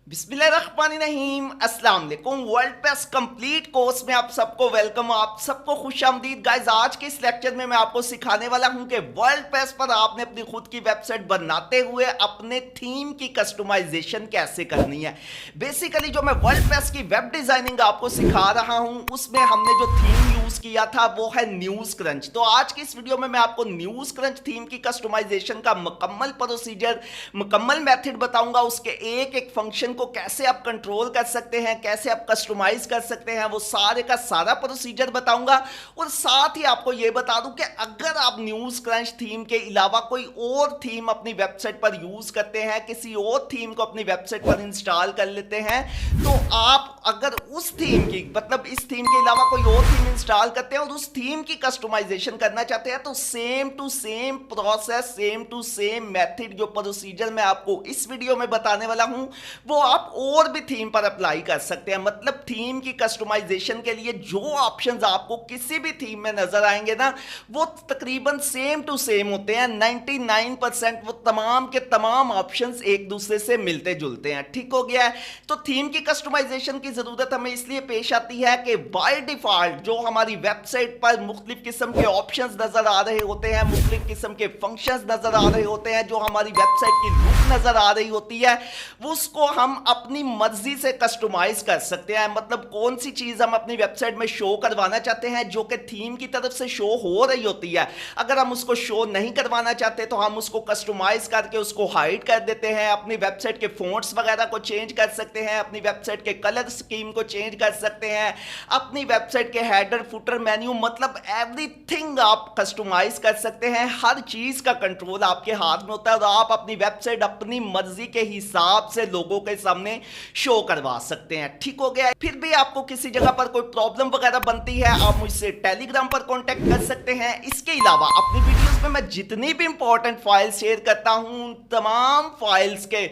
बिस्मिल्लाहिर्रहमानिर्रहीम अस्सलाम वालेकुम। वर्ल्ड पेस कंप्लीट कोर्स में आप सबको वेलकम, आप सबको खुशामदीद। गाइस, आज के इस लेक्चर में मैं आपको सिखाने वाला हूं कि वर्ल्ड पेस पर आपने अपनी खुद की वेबसाइट बनाते हुए अपने थीम की कस्टमाइजेशन कैसे करनी है। बेसिकली जो मैं वर्ल्ड पेस की वेब डिजाइनिंग आपको सिखा रहा हूं उसमें हमने जो थीम यूज किया था वो है न्यूज क्रंच। तो आज की इस वीडियो में मैं आपको न्यूज क्रंच थीम की कस्टमाइजेशन का मुकम्मल प्रोसीजर, मुकम्मल मेथड बताऊंगा। उसके एक एक फंक्शन को कैसे आप कंट्रोल कर सकते हैं, कैसे आप कस्टमाइज कर सकते हैं, वो सारे का सारा प्रोसीजर बताऊंगा। और साथ ही आपको यह बता दूं कि अगर आप न्यूज क्रंच थीम के अलावा कोई और थीम अपनी वेबसाइट पर यूज करते हैं, किसी और थीम को अपनी वेबसाइट पर इंस्टॉल कर लेते हैं, तो आप अगर उस थीम की, मतलब इस थीम के अलावा कोई और थीम इंस्टॉल करते हैं और उस थीम की कस्टमाइजेशन करना चाहते हैं, तो same to same process, same to same method, जो प्रोसीजर मैं आपको इस वीडियो में बताने वाला हूं, वो आप और भी थीम पर अप्लाई कर सकते हैं। मतलब थीम की कस्टमाइजेशन के लिए जो ऑप्शंस आपको किसी भी थीम में नजर आएंगे ना, वो तकरीबन सेम टू सेम होते हैं। 99% वो तमाम के तमाम ऑप्शंस एक दूसरे से मिलते जुलते हैं। ठीक हो गया है। तो थीम की कस्टमाइजेशन की जरूरत हमें इसलिए पेश आती है कि बाय डिफॉल्ट जो हमारी वेबसाइट पर मुख्तलिफ किस्म के ऑप्शंस नजर आ रहे होते हैं, मुख्तलिफ किस्म के फंक्शंस नजर आ रहे होते हैं, जो हमारी वेबसाइट की लुक नजर आ रही होती है, उसको हम अपनी मर्जी से कस्टमाइज कर सकते हैं। मतलब कौन सी चीज हम अपनी वेबसाइट में शो करवाना चाहते हैं जो कि थीम की तरफ से शो हो रही होती है, अगर हम उसको शो नहीं करवाना चाहते तो हम उसको कस्टमाइज करके उसको हाइड कर देते हैं। अपनी वेबसाइट के फॉन्ट्स वगैरह को चेंज कर सकते हैं, अपनी वेबसाइट के कलर स्कीम को चेंज कर सकते हैं, अपनी वेबसाइट के हेडर, फुटर, मेन्यू, मतलब एवरीथिंग आप कस्टमाइज कर सकते हैं। हर चीज का कंट्रोल आपके हाथ में होता है और आप अपनी वेबसाइट अपनी मर्जी के हिसाब से लोगों के सामने शो करवा सकते हैं। ठीक हो गया। फिर भी आपको किसी जगह पर कोई प्रॉब्लम वगैरह बनती है, आप मुझसे टेलीग्राम पर कांटेक्ट कर सकते हैं। इसके अलावा अपनी वीडियोस में मैं जितनी भी इंपॉर्टेंट फाइल्स शेयर करता हूं, तमाम फाइल्स के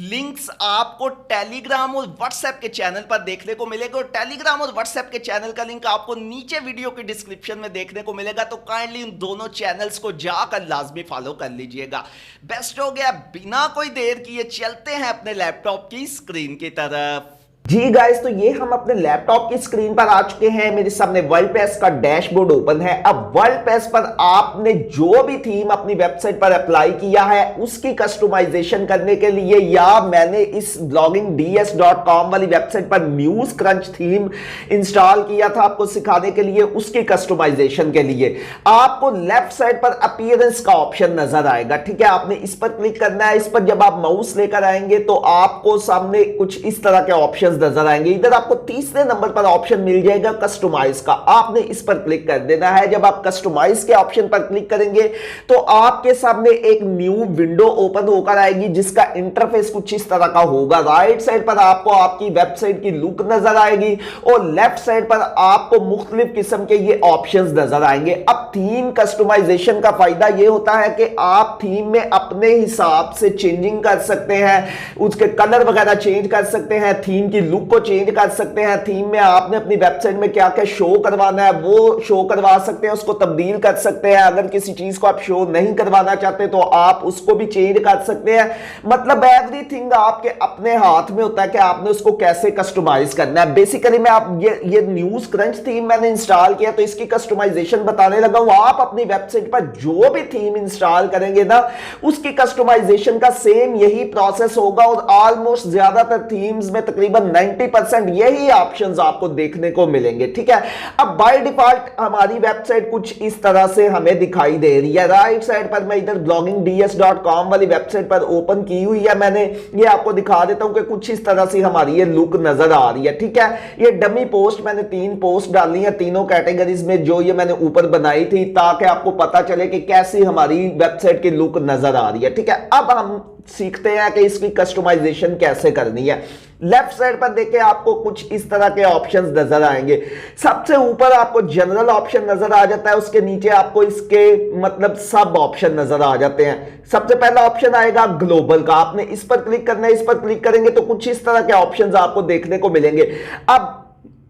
लिंक्स आपको टेलीग्राम और व्हाट्सएप के चैनल पर देखने को मिलेगा। और टेलीग्राम और व्हाट्सएप के चैनल का लिंक आपको नीचे वीडियो के डिस्क्रिप्शन में देखने को मिलेगा। तो काइंडली उन दोनों चैनल्स को जाकर लाजमी फॉलो कर लीजिएगा। बेस्ट हो गया। बिना कोई देर किए चलते हैं अपने लैपटॉप की स्क्रीन की तरफ। जी गाइस, तो ये हम अपने लैपटॉप की स्क्रीन पर आ चुके हैं। मेरे सामने वर्ल्ड पेस का डैशबोर्ड ओपन है। अब वर्ल्ड पेस पर आपने जो भी थीम अपनी वेबसाइट पर अप्लाई किया है उसकी कस्टमाइजेशन करने के लिए, या मैंने इस bloggingds.com वाली वेबसाइट पर न्यूज क्रंच थीम इंस्टॉल किया था आपको सिखाने के लिए, उसकी कस्टमाइजेशन के लिए आपको लेफ्ट साइड पर अपीयरेंस का ऑप्शन नजर आएगा। ठीक है, आपने इस पर क्लिक करना है। इस पर जब आप माउस लेकर आएंगे तो आपको सामने कुछ इस तरह के ऑप्शन नजर आएंगे। इधर आपको तीसरे नंबर पर ऑप्शन मिल जाएगा कस्टमाइज का, आपने इस पर क्लिक कर देना है। जब आप कस्टमाइज के ऑप्शन पर क्लिक करेंगे तो आपके सामने एक न्यू विंडो ओपन होकर आएगी जिसका इंटरफेस कुछ इस तरह का होगा। राइट साइड पर आपको आपकी वेबसाइट की लुक नजर आएगी और लेफ्ट साइड पर आपको मुख्तलिफ किस्म के ये ऑप्शंस नजर आएंगे। अब थीम कस्टमाइजेशन का फायदा ये होता है कि आप थीम में अपने हिसाब से चेंजिंग कर सकते हैं, उसके कलर वगैरह चेंज कर सकते हैं, थीम की लुक को चेंज कर सकते हैं। थीम में आपने अपनी वेबसाइट में क्या क्या शो करवाना है वो शो करवा सकते हैं, उसको तब्दील कर सकते हैं। अगर किसी चीज को आप शो नहीं करवाना चाहते तो आप उसको भी चेंज कर सकते हैं। मतलब एवरीथिंग आपके अपने हाथ में होता है कि आपने उसको कैसे कस्टमाइज करना है। बेसिकली मैं आप ये न्यूज क्रंच थीम मैंने इंस्टॉल किया तो इसकी कस्टमाइजेशन बताने लगा हूं। आप अपनी वेबसाइट पर जो भी थीम इंस्टॉल करेंगे ना, उसकी कस्टमाइजेशन का सेम यही प्रोसेस होगा। और ऑलमोस्ट ज्यादातर थीम्स में तकरीबन 90% यही ऑप्शंस आपको देखने को मिलेंगे। ठीक है, अब बाय डिफॉल्ट हमारी वेबसाइट कुछ इस तरह से हमें दिखाई दे रही है। राइट साइड पर मैं इधर bloggingds.com वाली वेबसाइट पर ओपन की हुई है मैंने, ये आपको दिखा देता हूं कि कुछ इस तरह से हमारी ये लुक नजर आ रही है। ठीक है, ये डमी पोस्ट मैंने 3 पोस्ट डाली है, तीनों कैटेगरीज में जो ये मैंने ऊपर बनाई थी, ताकि आपको पता चले कि कैसी हमारी वेबसाइट की लुक नजर आ रही है। ठीक है, अब हम सीखते हैं कि इसकी कस्टमाइजेशन कैसे करनी है। लेफ्ट साइड पर देखिए आपको कुछ इस तरह के ऑप्शंस नजर आएंगे। सबसे ऊपर आपको जनरल ऑप्शन नजर आ जाता है, उसके नीचे आपको इसके मतलब सब ऑप्शन नजर आ जाते हैं। सबसे पहला ऑप्शन आएगा ग्लोबल का, आपने इस पर क्लिक करना है। इस पर क्लिक करेंगे तो कुछ इस तरह के ऑप्शंस आपको देखने को मिलेंगे। अब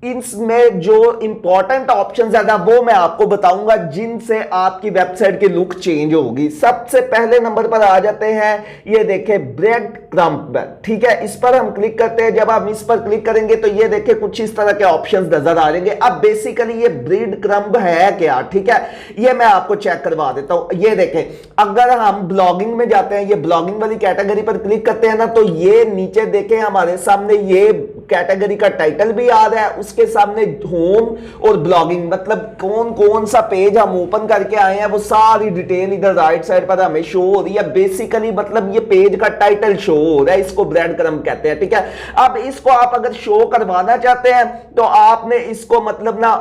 इसमें जो इंपॉर्टेंट ऑप्शंस है ना वो मैं आपको बताऊंगा जिनसे आपकी वेबसाइट की लुक चेंज होगी। सबसे पहले नंबर पर आ जाते हैं, ये देखें ब्रेड क्रम्ब, ठीक है, इस पर हम क्लिक करते हैं। जब हम इस पर क्लिक करेंगे तो ये देखें कुछ इस तरह के ऑप्शंस नजर आ जाएंगे। अब बेसिकली ये ब्रेड क्रम्ब है क्या, ठीक है, ये मैं आपको चेक करवा देता हूं। ये देखें, अगर हम ब्लॉगिंग में जाते हैं, ये ब्लॉगिंग वाली कैटेगरी पर क्लिक करते हैं ना, तो ये नीचे देखें हमारे सामने ये कैटेगरी का टाइटल भी आ रहा है, उसके सामने होम और ब्लॉगिंग, मतलब कौन कौन सा पेज हम ओपन करके आए हैं वो सारी डिटेल इधर राइट साइड पर हमें शो हो रही है। बेसिकली मतलब ये पेज का टाइटल शो हो रहा है, इसको ब्रेड क्रम्ब कहते हैं, ठीक है। अब इसको आप अगर शो करवाना चाहते हैं तो आपने इसको मतलब ना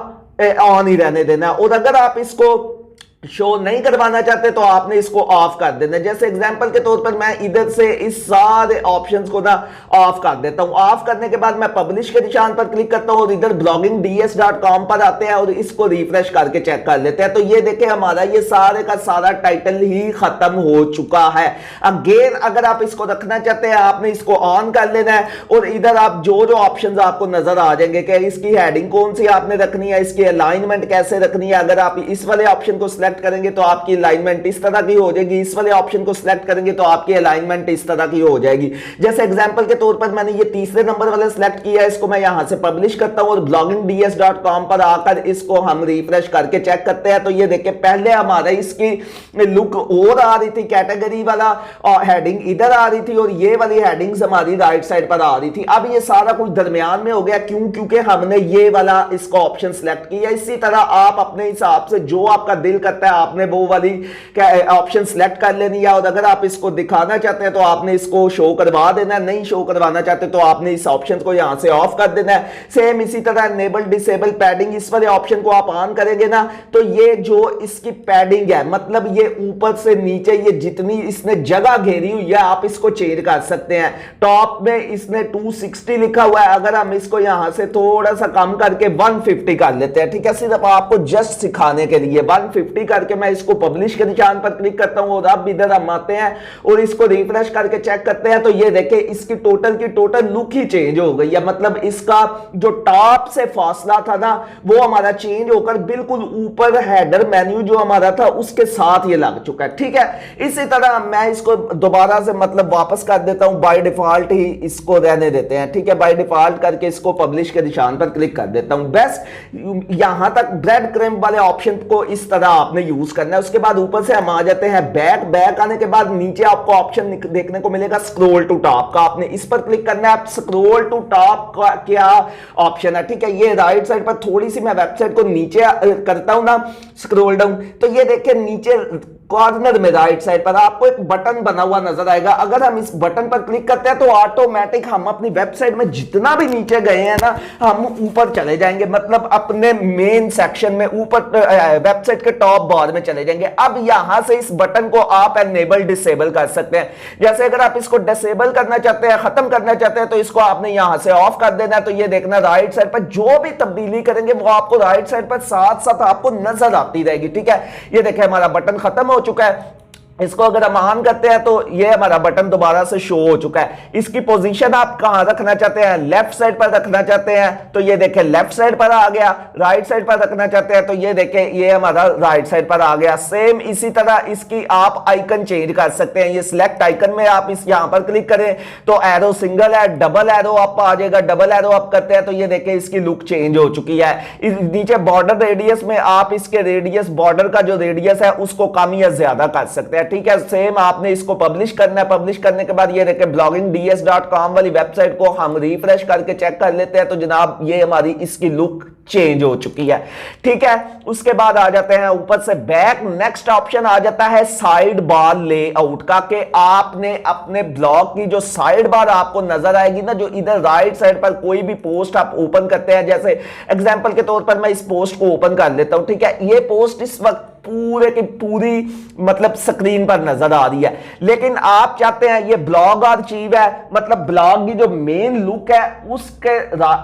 ऑन ही रहने देना, और अगर आप इसको शो नहीं करवाना चाहते तो आपने इसको ऑफ कर देना। जैसे एग्जांपल के तौर पर मैं इधर से इस सारे ऑप्शंस को ना ऑफ कर देता हूं। ऑफ करने के बाद मैं पब्लिश के निशान पर क्लिक करता हूं और इधर bloggingds.com पर आते हैं और इसको रिफ्रेश करके चेक कर लेते हैं। तो ये देखें हमारा ये सारे का सारा टाइटल ही खत्म हो चुका है। अगेन अगर आप इसको रखना चाहते हैं आपने इसको ऑन कर लेना है और इधर आप जो जो ऑप्शंस आपको नजर आ जाएंगे कि इसकी हेडिंग कौन सी आपने रखनी है, इसकी अलाइनमेंट कैसे रखनी है। अगर आप इस वाले ऑप्शन को सिलेक्ट करेंगे तो आपकी अलाइनमेंट इस तरह की हो जाएगी, इस वाले ऑप्शन को सिलेक्ट करेंगे तो आपकी अलाइनमेंट इस तरह की हो जाएगी। जैसे एग्जांपल के तौर पर मैंने ये तीसरे नंबर वाला सिलेक्ट किया, इसको मैं यहां से पब्लिश करता हूं और bloggingds.com पर आकर इसको हम रिफ्रेश करके चेक करते हैं। तो ये देखिए पहले हमारा इसकी लुक और आ रही थी, कैटेगरी वाला हेडिंग इधर आ रही थी और ये वाली हेडिंग्स हमारी राइट साइड पर आ रही थी। अब ये सारा कुछ दरमियान में हो गया, क्यों? क्योंकि हमने ये वाला इसका ऑप्शन सिलेक्ट किया। इसी तरह आप अपने हिसाब से जो आपका दिल करता है आपने वो वाली ऑप्शन सिलेक्ट कर लेनी है, और अगर आप इसको दिखाना चाहते हैं तो आपने इसको शो करवा देना है, नहीं शो करवाना चाहते तो आपने इस ऑप्शन को यहां से ऑफ कर देना है। सेम इसी तरह एनेबल डिसेबल पैडिंग, इस वाले ऑप्शन को आप ऑन करेंगे ना तो ये जो इसकी पैडिंग है, मतलब ये ऊपर से नीचे ये जितनी इसने जगह घेरी हुई है आप इसको चेंज कर सकते हैं। टॉप में इसने 260 लिखा हुआ है, अगर हम इसको यहां से थोड़ा सा कम करके 150 कर लेते हैं, ठीक है, सिर्फ आपको जस्ट सिखाने के लिए 150 करके मैं इसको पब्लिश के निशान पर क्लिक करता हूं और अब इधर हम आते हैं और इसको रिफ्रेश करके चेक करते हैं। तो ये देखें इसकी टोटल की टोटल लुक ही चेंज हो गई है, मतलब इसका जो टॉप से फासला था ना वो हमारा चेंज होकर बिल्कुल ऊपर हेडर मेन्यू जो हमारा था उसके साथ ये लग चुका है, ठीक है। इसी तरह मैं इसको दोबारा से मतलब वापस कर देता हूं, बाय डिफॉल्ट ही इसको रहने देते हैं, ठीक है, बाय डिफॉल्ट करके इसको पब्लिश के निशान पर क्लिक कर देता हूं। बस यहां तक ब्रेड क्रम्ब वाले ऑप्शन को इस तरह आपने यूज करना है। उसके बाद ऊपर से हम आ जाते हैं बैक आने के बाद नीचे आपको ऑप्शन देखने को मिलेगा स्क्रॉल टू टॉप का, आपने इस पर क्लिक करना है। स्क्रॉल टू टॉप का क्या ऑप्शन है, ठीक है, ये राइट साइड पर थोड़ी सी मैं वेबसाइट को नीचे करता हूं ना, स्क्रॉल डाउन, तो ये देखिए नीचे कॉर्नर में राइट साइड पर आपको एक बटन बना हुआ नजर आएगा। अगर हम इस बटन पर क्लिक करते हैं तो ऑटोमेटिक हम अपनी वेबसाइट में जितना भी नीचे गए हैं ना हम ऊपर चले जाएंगे, मतलब अपने मेन सेक्शन में ऊपर वेबसाइट के टॉप बार में चले जाएंगे। अब यहां से इस बटन को आप एनेबल डिसेबल कर सकते हैं। जैसे अगर आप इसको डिसेबल करना चाहते हैं, खत्म करना चाहते हैं, तो इसको आपने यहां से ऑफ कर देना है। तो ये देखना राइट साइड पर जो भी तब्दीली करेंगे वो आपको राइट साइड पर साथ साथ आपको नजर आती रहेगी, ठीक है। ये देखिए हमारा बटन खत्म हो चुका है। इसको अगर हम ऑन करते हैं तो ये हमारा बटन दोबारा से शो हो चुका है। इसकी पोजीशन आप कहां रखना चाहते हैं, लेफ्ट साइड पर रखना चाहते हैं तो ये देखें लेफ्ट साइड पर आ गया, राइट साइड पर रखना चाहते हैं तो ये देखें ये हमारा राइट साइड पर आ गया। सेम इसी तरह इसकी आप आइकन चेंज कर सकते हैं। ये सिलेक्ट आइकन में आप इस यहां पर क्लिक करें तो एरो सिंगल है, डबल एरो अप आ जाएगा, डबल एरो अप करते हैं तो ये देखें इसकी लुक चेंज हो चुकी है। इस नीचे बॉर्डर रेडियस में आप इसके रेडियस, बॉर्डर का जो रेडियस है उसको कम या ज्यादा कर सकते हैं, ठीक है। सेम आपने इसको पब्लिश करना है। पब्लिश करने के बाद ये देखें bloggingds.com वाली वेबसाइट को हम रिफ्रेश करके चेक कर लेते हैं तो जनाब ये हमारी इसकी लुक चेंज हो चुकी है, ठीक है। उसके बाद आ जाते हैं ऊपर से बैक, नेक्स्ट ऑप्शन आ जाता है साइड बार लेआउट का, कि आपने अपने ब्लॉग की जो साइड बार आपको नजर आएगी ना, जो इधर राइट साइड पर कोई भी पोस्ट आप ओपन करते हैं, जैसे एग्जांपल के तौर पर मैं इस पोस्ट को ओपन कर लेता हूं, ठीक है। ये पोस्ट इस वक्त पूरे की पूरी मतलब स्क्रीन पर नजर आ रही है। लेकिन आप चाहते हैं ये ब्लॉग आर्चीव है, मतलब ब्लॉग की जो मेन लुक है उसके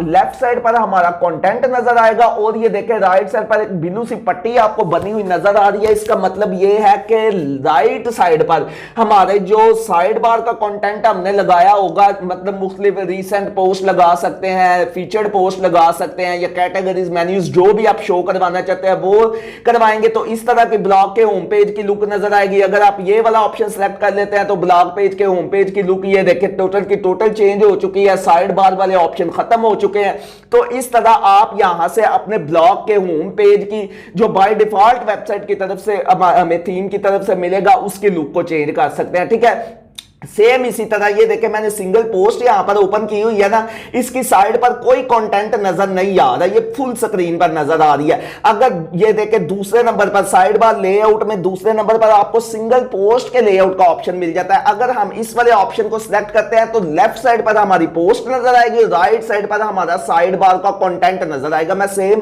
लेफ्ट साइड पर हमारा कंटेंट नजर आएगा और ये देखें राइट साइड पर एक बिल्लू सी पट्टी आपको बनी हुई नजर आ रही है। इसका मतलब ये है कि राइट साइड पर हमारे जो साइड बार का कंटेंट हमने लगाया होगा, मतलब मुख्तलिफ रीसेंट पोस्ट लगा सकते हैं, फीचर्ड पोस्ट लगा सकते हैं, या कैटेगरीज मेन्यूज जो भी आप शो करवाना चाहते हैं वो करवाएंगे। तो इस तरह की ब्लॉग के होम पेज की लुक नजर आएगी। अगर आप ये वाला ऑप्शन सेलेक्ट कर लेते हैं तो ब्लॉग पेज के होम पेज की लुक ये देखिए टोटल की टोटल चेंज हो चुकी है, साइड बार वाले ऑप्शन खत्म हो चुके हैं। तो इस तरह आप यहां से अपने ब्लॉग के होम पेज की जो बाय डिफॉल्ट वेबसाइट की तरफ से हमें थीम की तरफ से मिलेगा उसकी लुक को चेंज कर सकते हैं। ठीक है, सेम इसी तरह ये देखें मैंने सिंगल पोस्ट यहां पर ओपन की हुई है ना, इसकी साइड पर कोई कंटेंट नजर नहीं आ रहा, ये फुल स्क्रीन पर नजर आ रही है। अगर ये देखें दूसरे नंबर पर साइड बार लेआउट में दूसरे नंबर पर आपको सिंगल पोस्ट के लेआउट का ऑप्शन मिल जाता है। अगर हम इस वाले ऑप्शन को सिलेक्ट करते हैं तो लेफ्ट साइड पर हमारी पोस्ट नजर आएगी, राइट साइड पर हमारा साइड बार का कंटेंट नजर आएगा। मैं सेम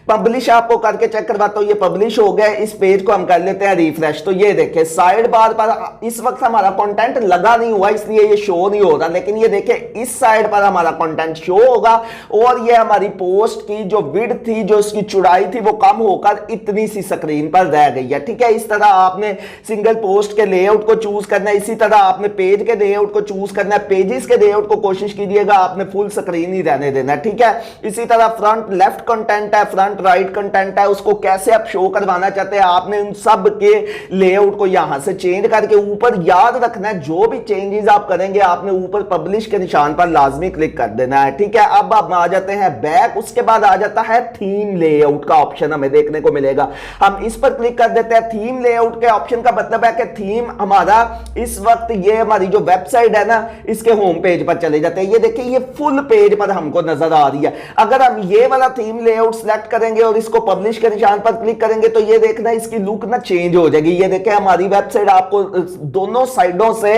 पब्लिश आपको करके चेक करवाता हूं। ये पब्लिश हो गया, इस पेज को हम कर लेते हैं रिफ्रेश। तो ये देखें साइड बार पर इस वक्त हमारा कंटेंट लगा नहीं हुआ इसलिए ये शो नहीं हो रहा, लेकिन ये देखिए इस साइड पर हमारा कंटेंट शो होगा और ये हमारी पोस्ट की जो विड्थ थी, जो इसकी चौड़ाई थी वो कम होकर इतनी सी स्क्रीन पर रह गई है। ठीक है, इस तरह आपने सिंगल पोस्ट के लेआउट को चूज करना है, इसी तरह आपने पेज के लेआउट को चूज करना है। पेजेस के लेआउट को कोशिश कीजिएगा आपने फुल स्क्रीन ही रहने देना है। ठीक है, इसी तरह फ्रंट लेफ्ट कंटेंट है, फ्रंट राइट कंटेंट है, उसको कैसे आप शो करवाना चाहते हैं आपने उन सब के लेआउट को यहां से चेंज करके ऊपर याद रखना है जो भी चेंजेस आप करेंगे आपने ऊपर पब्लिश के निशान पर लाजमी क्लिक कर देना है। ठीक है, अब आप आ जाते हैं बैक, उसके बाद आ जाता है थीम लेआउट का ऑप्शन हमें देखने को मिलेगा। हम इस पर क्लिक कर देते हैं। थीम लेआउट के ऑप्शन का मतलब है कि थीम हमारा इस वक्त ये हमारी जो वेबसाइट है ना इसके होम पेज पर चले जाते हैं। ये देखिए ये फुल पेज पर हमको नजर आ रही है। अगर हम ये वाला थीम लेआउट सिलेक्ट करेंगे और इसको पब्लिश के निशान पर क्लिक करेंगे तो ये देखना इसकी लुक ना चेंज हो जाएगी। ये देखिए हमारी वेबसाइट आपको दोनों साइडों से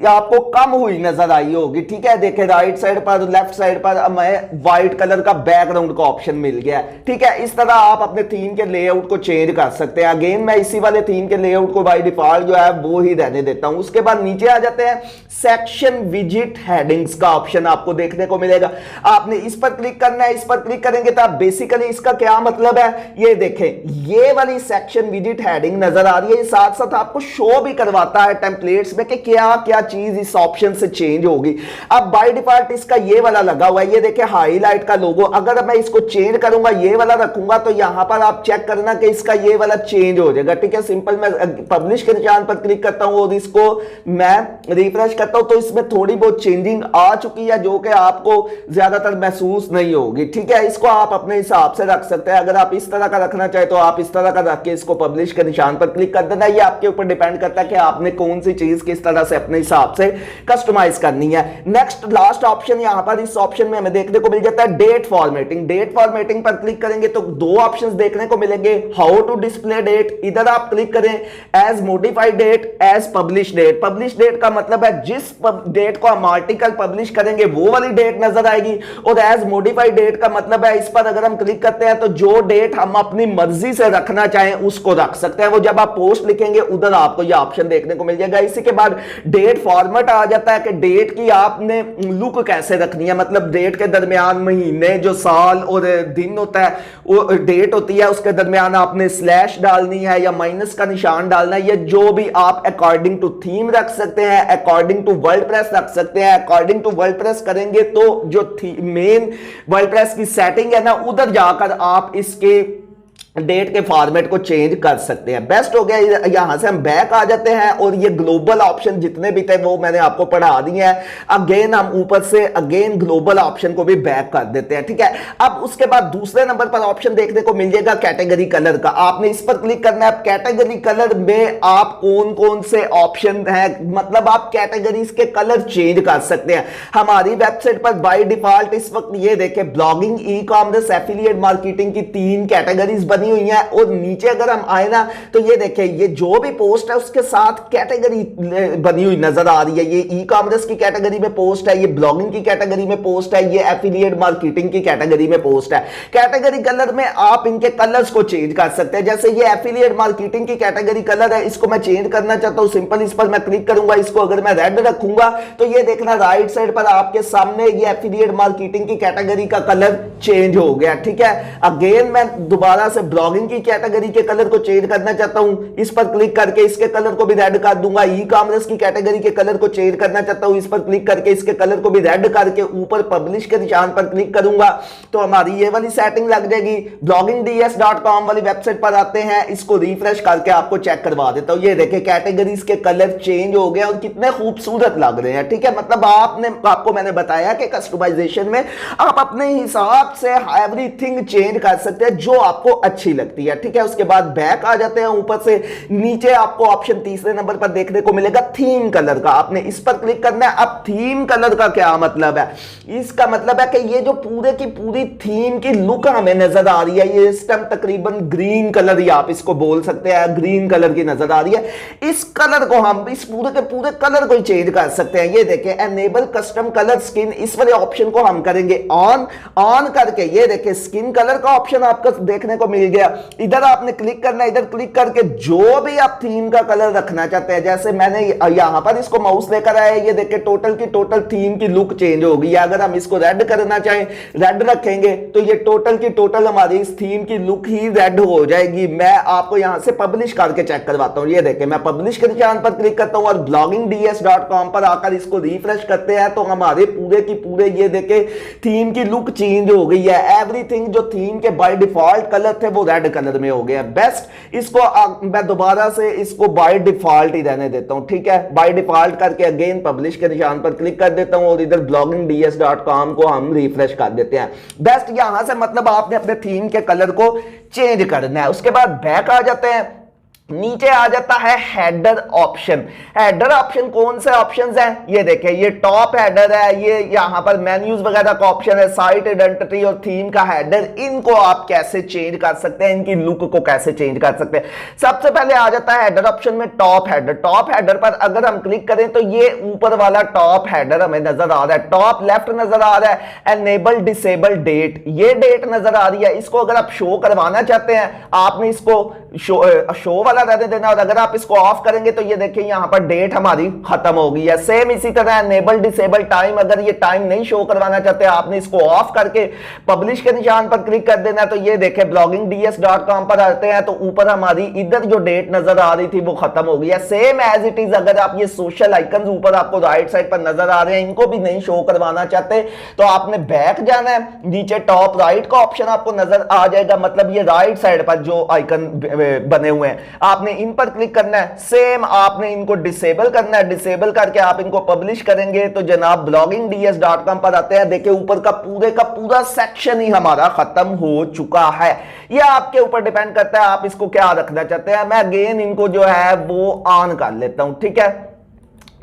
आपको कम हुई नजर आई होगी। ठीक है, देखिए राइट साइड पर लेफ्ट साइड पर हमें व्हाइट कलर का बैकग्राउंड का ऑप्शन मिल गया है। ठीक है, इस तरह आप अपने थीम के लेआउट को चेंज कर सकते हैं। अगेन मैं इसी वाले थीम के लेआउट को बाय डिफॉल्ट जो है वो ही रहने देता हूं। उसके बाद नीचे आ जाते हैं, सेक्शन विजिट हेडिंग्स का ऑप्शन आपको देखने को मिलेगा। आपने इस पर क्लिक करना है। इस पर क्लिक करेंगे तो आप बेसिकली इसका क्या मतलब है ये देखें, ये वाली सेक्शन विजिट हेडिंग नजर आ रही है, साथ साथ आपको शो भी करवाता है टेम्पलेट्स में कि क्या क्या चीज इस ऑप्शन से चेंज होगी। अब बाय डिफॉल्ट इसका ये वाला लगा हुआ है, ये देखिए हाईलाइट का लोगो। अगर मैं इसको चेंज करूंगा ये वाला रखूंगा तो यहां पर आप चेक करना कि इसका ये वाला चेंज हो जाएगा। ठीक है, सिंपल मैं पब्लिश के निशान पर क्लिक करता हूं और इसको मैं रिफ्रेश करता हूं तो इसमें थोड़ी बहुत चेंजिंग आ चुकी है जो कि आपको ज्यादातर महसूस नहीं होगी। ठीक है, इसको आप अपने हिसाब से रख सकते हैं। अगर आप इस तरह का रखना चाहे तो आप इस तरह का रख के इसको पब्लिश के निशान पर क्लिक कर देना। ये आपके ऊपर डिपेंड करता है कि आपने कौन सी चीज किस तरह से अपने हिसाब से कस्टमाइज करनी है। नेक्स्ट लास्ट ऑप्शन यहां पर इस ऑप्शन में हमें देखने को मिल जाता है डेट फॉर्मेटिंग। डेट फॉर्मेटिंग पर क्लिक करेंगे तो दो ऑप्शंस देखने को मिलेंगे, हाउ टू डिस्प्ले डेट, इधर आप क्लिक करें, as modified date, as publish date. Publish date का मतलब है जिस डेट को हम आर्टिकल पब्लिश करेंगे वो वाली डेट नजर आएगी, और एज मॉडिफाइड डेट का मतलब है इस पर अगर हम क्लिक करते हैं तो जो डेट हम अपनी मर्जी से रखना चाहें उसको रख सकते हैं। वो जब आप पोस्ट लिखेंगे उधर आपको यह ऑप्शन देखने को मिल जाएगा। इसी के बाद डेट फॉर्मेट आ जाता है कि डेट की आपने लुक कैसे रखनी है, मतलब डेट के दरमियान महीने जो साल और दिन होता है वो डेट होती है उसके दरमियान आपने स्लैश डालनी है या माइनस का निशान डालना है। ये जो भी आप अकॉर्डिंग टू थीम रख सकते हैं, अकॉर्डिंग टू वर्डप्रेस रख सकते हैं। अकॉर्डिंग टू वर्डप्रेस करेंगे तो जो मेन वर्डप्रेस की सेटिंग है ना उधर जाकर आप इसके डेट के फॉर्मेट को चेंज कर सकते हैं। बेस्ट हो गया। यहां से हम बैक आ जाते हैं और ये ग्लोबल ऑप्शन जितने भी थे वो मैंने आपको पढ़ा दिए हैं। अगेन हम ऊपर से अगेन ग्लोबल ऑप्शन को भी बैक कर देते हैं। ठीक है, अब उसके बाद दूसरे नंबर पर ऑप्शन देखने को मिल जाएगा कैटेगरी कलर का। आपने इस पर क्लिक करना है। कैटेगरी कलर में आप कौन कौन से ऑप्शन है, मतलब आप कैटेगरीज के कलर चेंज कर सकते हैं। हमारी वेबसाइट पर बाय डिफॉल्ट इस वक्त ये देखें blogging, e commerce, affiliate marketing की 3 कैटेगरीज बनी बनी हुई हैं और नीचे अगर हम आए ना तो ये देखिए ये जो भी पोस्ट है उसके साथ कैटेगरी बनी हुई नजर आ रही है। ये ई कॉमर्स की कैटेगरी में पोस्ट है, ये ब्लॉगिंग की कैटेगरी में पोस्ट है, ये एफिलिएट मार्केटिंग की कैटेगरी में पोस्ट है। कैटेगरी कलर में आप इनके कलर्स को चेंज कर सकते हैं। जैसे ये एफिलिएट मार्केटिंग की कैटेगरी कलर है, इसको मैं चेंज करना चाहता हूं, सिंपल इस पर मैं क्लिक करूंगा। इसको अगर मैं रेड रखूंगा तो ये देखना राइट साइड पर आपके सामने ये एफिलिएट मार्केटिंग की कैटेगरी का कलर चेंज हो गया। ठीक है, अगेन मैं दोबारा से ब्लॉगिंग की कैटेगरी के कलर को चेंज करना चाहता हूं, इस पर क्लिक करके इसके कलर को भी रेड कर दूंगा। ई कॉमर्स की कैटेगरी के कलर को चेंज करना चाहता हूं, इस पर क्लिक करके इसके कलर को भी रेड करके ऊपर पब्लिश के निशान पर क्लिक करूंगा तो हमारी ये वाली सेटिंग लग जाएगी। bloggingds.com वाली वेबसाइट पर आते हैं, इसको रिफ्रेश करके आपको चेक करवा देता हूं। ये देखिए कैटेगरीज के कलर चेंज हो गए और कितने खूबसूरत लग रहे हैं। ठीक है, मतलब आपको मैंने बताया कि कस्टमाइजेशन में आप अपने हिसाब से एवरीथिंग चेंज कर सकते हैं जो आपको अच्छी लगती है। ठीक है, उसके बाद बैक आ जाते हैं, ऊपर से नीचे आपको ऑप्शन तीसरे नंबर पर देखने को मिलेगा थीम कलर का, आपने इस पर क्लिक करना है। अब थीम कलर का क्या मतलब है? इसका मतलब है कि ये जो पूरे की पूरी थीम की लुक हमें नजर आ रही है, ये इस टाइम तकरीबन ग्रीन कलर ही आप इसको बोल सकते हैं, ग्रीन कलर की नजर आ रही है। इस कलर को हम इस पूरे के पूरे कलर को चेंज कर सकते हैं। ये देखिए एनेबल कस्टम कलर स्किन, इस वाले ऑप्शन को हम करेंगे ऑन करके ये देखिए स्किन कलर का ऑप्शन आपको देखने को मिल गया। इधर आपने क्लिक करना है, इधर क्लिक करके जो भी आप थीम का कलर रखना चाहते हैं, जैसे मैंने यहां पर इसको माउस लेकर आया, ये देखिए टोटल की टोटल थीम की लुक चेंज हो गई है। अगर हम इसको रेड करना चाहें, रेड रखेंगे तो ये टोटल की टोटल हमारी इस थीम की लुक ही रेड हो जाएगी। मैं आपको यहां से पब्लिश करके चेक करवाता हूं। ये देखिए मैं पब्लिश के निशान पर क्लिक करता हूं और bloggingds.com पर आकर इसको रिफ्रेश करते हैं तो हमारे पूरे की पूरे ये देखे थीम की लुक चेंज हो गई है। एवरीथिंग जो थीम के बाय डिफॉल्ट कलर थे वो रेड कलर में हो गया। बेस्ट इसको मैं दोबारा से इसको बाय डिफॉल्ट ही रहने देता हूं। ठीक है, बाय डिफॉल्ट करके अगेन पब्लिश के निशान पर क्लिक कर देता हूं और इधर bloggingds.com को हम रिफ्रेश कर देते हैं। बेस्ट यहां से मतलब आपने अपने थीम के कलर को चेंज करना है। उसके बाद बैक आ जाते हैं, नीचे आ जाता है हेडर ऑप्शन। हेडर ऑप्शन कौन से ऑप्शंस हैं? ये देखिए ये टॉप हेडर है, ये यहां पर मेन्यूज वगैरह का ऑप्शन है, साइट आइडेंटिटी और थीम का हेडर। इनको आप कैसे चेंज कर सकते हैं, इनकी लुक को कैसे चेंज कर सकते हैं? सबसे पहले आ जाता है हेडर ऑप्शन में टॉप हेडर। टॉप हेडर पर अगर हम क्लिक करें तो ये ऊपर वाला टॉप हेडर हमें नजर आ रहा है। टॉप लेफ्ट नजर आ रहा है एनेबल डिसेबल डेट, ये डेट नजर आ रही है। इसको अगर आप शो करवाना चाहते हैं आपने इसको शो वाला रहने देना और अगर आप इसको ऑफ करेंगे तो ये देखिए यहां पर डेट हमारी खत्म हो गई है। सेम इसी तरह एनेबल डिसेबल टाइम, अगर ये टाइम नहीं शो करवाना चाहते आपने इसको ऑफ करके पब्लिश के निशान पर क्लिक कर देना। तो ये देखिए bloggingds.com पर आते हैं तो ऊपर हमारी इधर जो डेट नजर आ रही थी वो खत्म हो गई है। सेम एज इट इज अगर आप ये सोशल आइकन ऊपर आपको राइट साइड पर नजर आ रहे हैं इनको भी नहीं शो करवाना चाहते तो आपने बैक जाना है, नीचे टॉप राइट का ऑप्शन आपको नजर आ जाएगा, मतलब ये राइट साइड पर जो आइकन बने हुए हैं आपने इन पर क्लिक करना है। सेम आपने इनको डिसेबल करना है, डिसेबल करके आप इनको पब्लिश करेंगे तो जनाब bloggingds.com पर आते हैं। देखिए ऊपर का पूरा सेक्शन ही हमारा खत्म हो चुका है। ये आपके ऊपर डिपेंड करता है आप इसको क्या रखना चाहते हैं। मैं अगेन इनको जो है वो ऑन कर लेता हूं। ठीक है,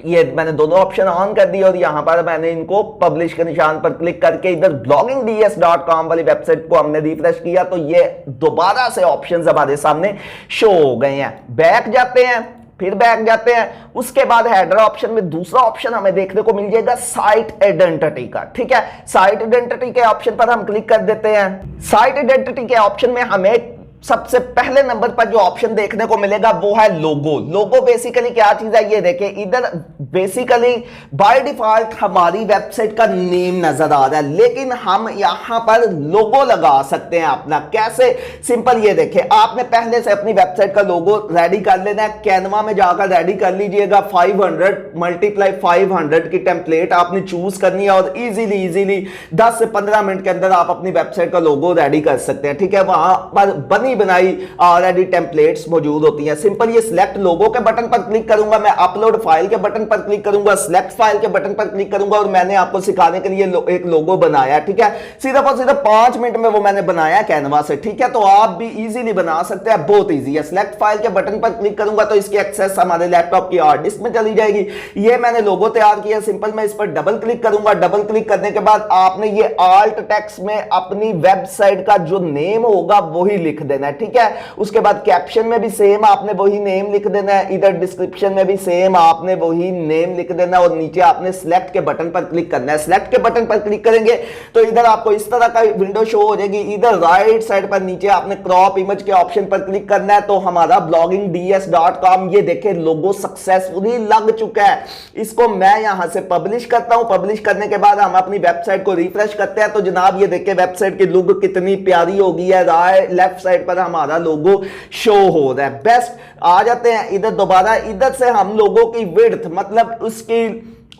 ये मैंने दोनों ऑप्शन ऑन कर दिए और यहां पर मैंने इनको पब्लिश के निशान पर क्लिक करके इधर bloggingds.com वाली वेबसाइट को हमने रिफ्रेश किया तो ये दोबारा से ऑप्शंस हमारे सामने शो हो गए हैं। बैक जाते हैं, फिर बैक जाते हैं, उसके बाद हेडर ऑप्शन में दूसरा ऑप्शन हमें देखने को मिल जाएगा साइट आइडेंटिटी का। ठीक है, साइट आइडेंटिटी के ऑप्शन पर हम क्लिक कर देते हैं। साइट आइडेंटिटी के ऑप्शन में हमें सबसे पहले नंबर पर जो ऑप्शन देखने को मिलेगा वो है लोगो। लोगो बेसिकली क्या चीज है? ये देखिए इधर बेसिकली बाय डिफॉल्ट हमारी वेबसाइट का नेम नजर आ रहा है लेकिन हम यहां पर लोगो लगा सकते हैं अपना। कैसे? सिंपल, ये देखिए आपने पहले से अपनी वेबसाइट का लोगो रेडी कर लेना है। कैनवा में जाकर रेडी कर लीजिएगा। 500 × 500 की टेम्पलेट आपने चूज करनी है और इजीली 10 से 15 मिनट के अंदर आप अपनी वेबसाइट का लोगो रेडी कर सकते हैं। ठीक है, वहां पर बनाई ऑलरेडी टेम्पलेट्स मौजूद होती हैं। सिंपल ये सिलेक्ट लोगो के बटन पर क्लिक करूंगा, मैं अपलोड फाइल के बटन पर क्लिक करूंगा, सिलेक्ट फाइल के बटन पर क्लिक करूंगा और मैंने आपको सिखाने के लिए एक लोगो बनाया। ठीक है, सिर्फ और सिर्फ 5 मिनट में वो मैंने बनाया कैनवा से। ठीक है, तो आप भी इजीली बना सकते हैं, बहुत इजी है। सिलेक्ट फाइल के बटन पर क्लिक करूंगा तो इसकी एक्सेस हमारे लैपटॉप की हार्ड डिस्क में चली जाएगी। ये मैंने लोगो तैयार किया। सिंपल मैं इस पर डबल क्लिक करूंगा। डबल क्लिक करने के बाद आपने ये आल्ट टेक्स्ट में अपनी वेबसाइट का जो नेम होगा वही लिख देना देना है, ठीक है। उसके बाद कैप्शन में भी सेम आपने वही नेम लिख देना है, इधर डिस्क्रिप्शन में भी सेम आपने वही नेम लिख देना है और नीचे आपने सिलेक्ट के बटन पर क्लिक करना है। सिलेक्ट के बटन पर क्लिक करेंगे तो इधर आपको इस तरह का विंडो शो हो जाएगी। इधर राइट साइड पर नीचे आपने क्रॉप इमेज के ऑप्शन पर क्लिक करना है तो हमारा bloggingds.com ये देखे लोगो सक्सेसफुली लग चुका है। इसको मैं यहां से पब्लिश करता हूं। पब्लिश करने के बाद हम अपनी वेबसाइट को रिफ्रेश करते हैं तो जनाब ये देखे वेबसाइट की लुक कितनी प्यारी हो गई है। लेफ्ट साइड पर हमारा लोगो शो हो रहा है। बेस्ट आ जाते हैं इधर दोबारा। इधर से हम लोगों की विड्थ मतलब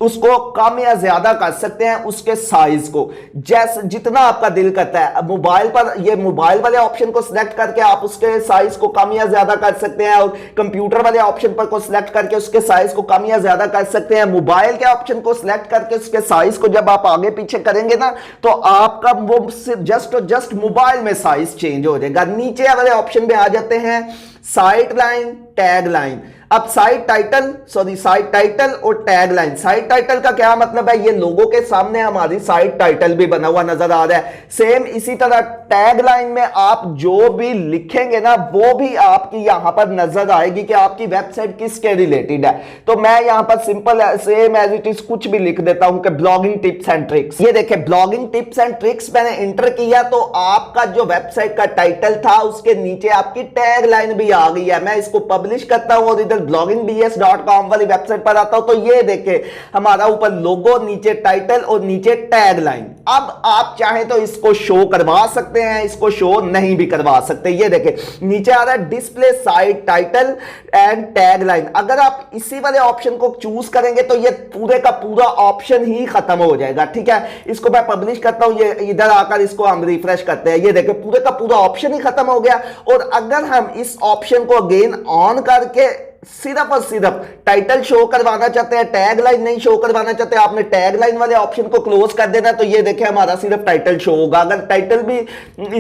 उसको कम या ज्यादा कर सकते हैं, उसके साइज को जैसे जितना आपका दिल करता है। मोबाइल पर ये मोबाइल वाले ऑप्शन को सिलेक्ट करके आप उसके साइज को कम या ज्यादा कर सकते हैं और कंप्यूटर वाले ऑप्शन पर को सिलेक्ट करके उसके साइज को कम या ज्यादा कर सकते हैं। मोबाइल के ऑप्शन को सिलेक्ट करके उसके साइज को जब आप आगे पीछे करेंगे ना तो आपका वो जस्ट मोबाइल में साइज चेंज हो जाएगा। नीचे वाले ऑप्शन में आ जाते हैं साइट लाइन, टैग लाइन। अब साइट टाइटल और टैग लाइन। साइट टाइटल का क्या मतलब है, ये लोगों के सामने हमारी साइट टाइटल भी बना हुआ नजर आ रहा है। सेम इसी तरह टैग लाइन में आप जो भी लिखेंगे ना वो भी आपकी यहां पर नजर आएगी कि आपकी वेबसाइट किसके रिलेटेड है। तो मैं यहां पर simple same as it is कुछ भी लिख देता हूं कि ब्लॉगिंग टिप्स एंड ट्रिक्स। ये देखे ब्लॉगिंग टिप्स एंड ट्रिक्स मैंने इंटर किया तो आपका जो वेबसाइट का टाइटल था उसके नीचे आपकी टैग लाइन भी आ गई है। मैं इसको पब्लिश करता हूं और इधर bloggingds.com वाली वेबसाइट पर आता हूं तो ये देखे हमारा ऊपर लोगो, नीचे टाइटल और नीचे टैग लाइन। अब आप चाहें तो इसको शो करवा सकते हैं, इसको शो नहीं भी करवा सकते। ये देखे नीचे आ रहा है display site title and tag line. अगर आप इसी वाले ऑप्शन को चूज करेंगे तो ये पूरे का पूरा ऑप्शन ही खत्म हो जाएगा, ठीक है। इसको मैं पब्लिश करता हूं, ये इधर आकर इसको हम रिफ्रेश करते हैं। ये देखे पूरे का पूरा ऑप्शन ही खत्म हो गया। और अगर हम इस ऑप्शन को अगेन ऑन करके सिर्फ और सिर्फ टाइटल शो करवाना चाहते हैं, टैग लाइन नहीं शो करवाना चाहते, आपने टैग लाइन वाले ऑप्शन को क्लोज कर देना तो ये देखें हमारा सिर्फ टाइटल शो होगा। अगर टाइटल भी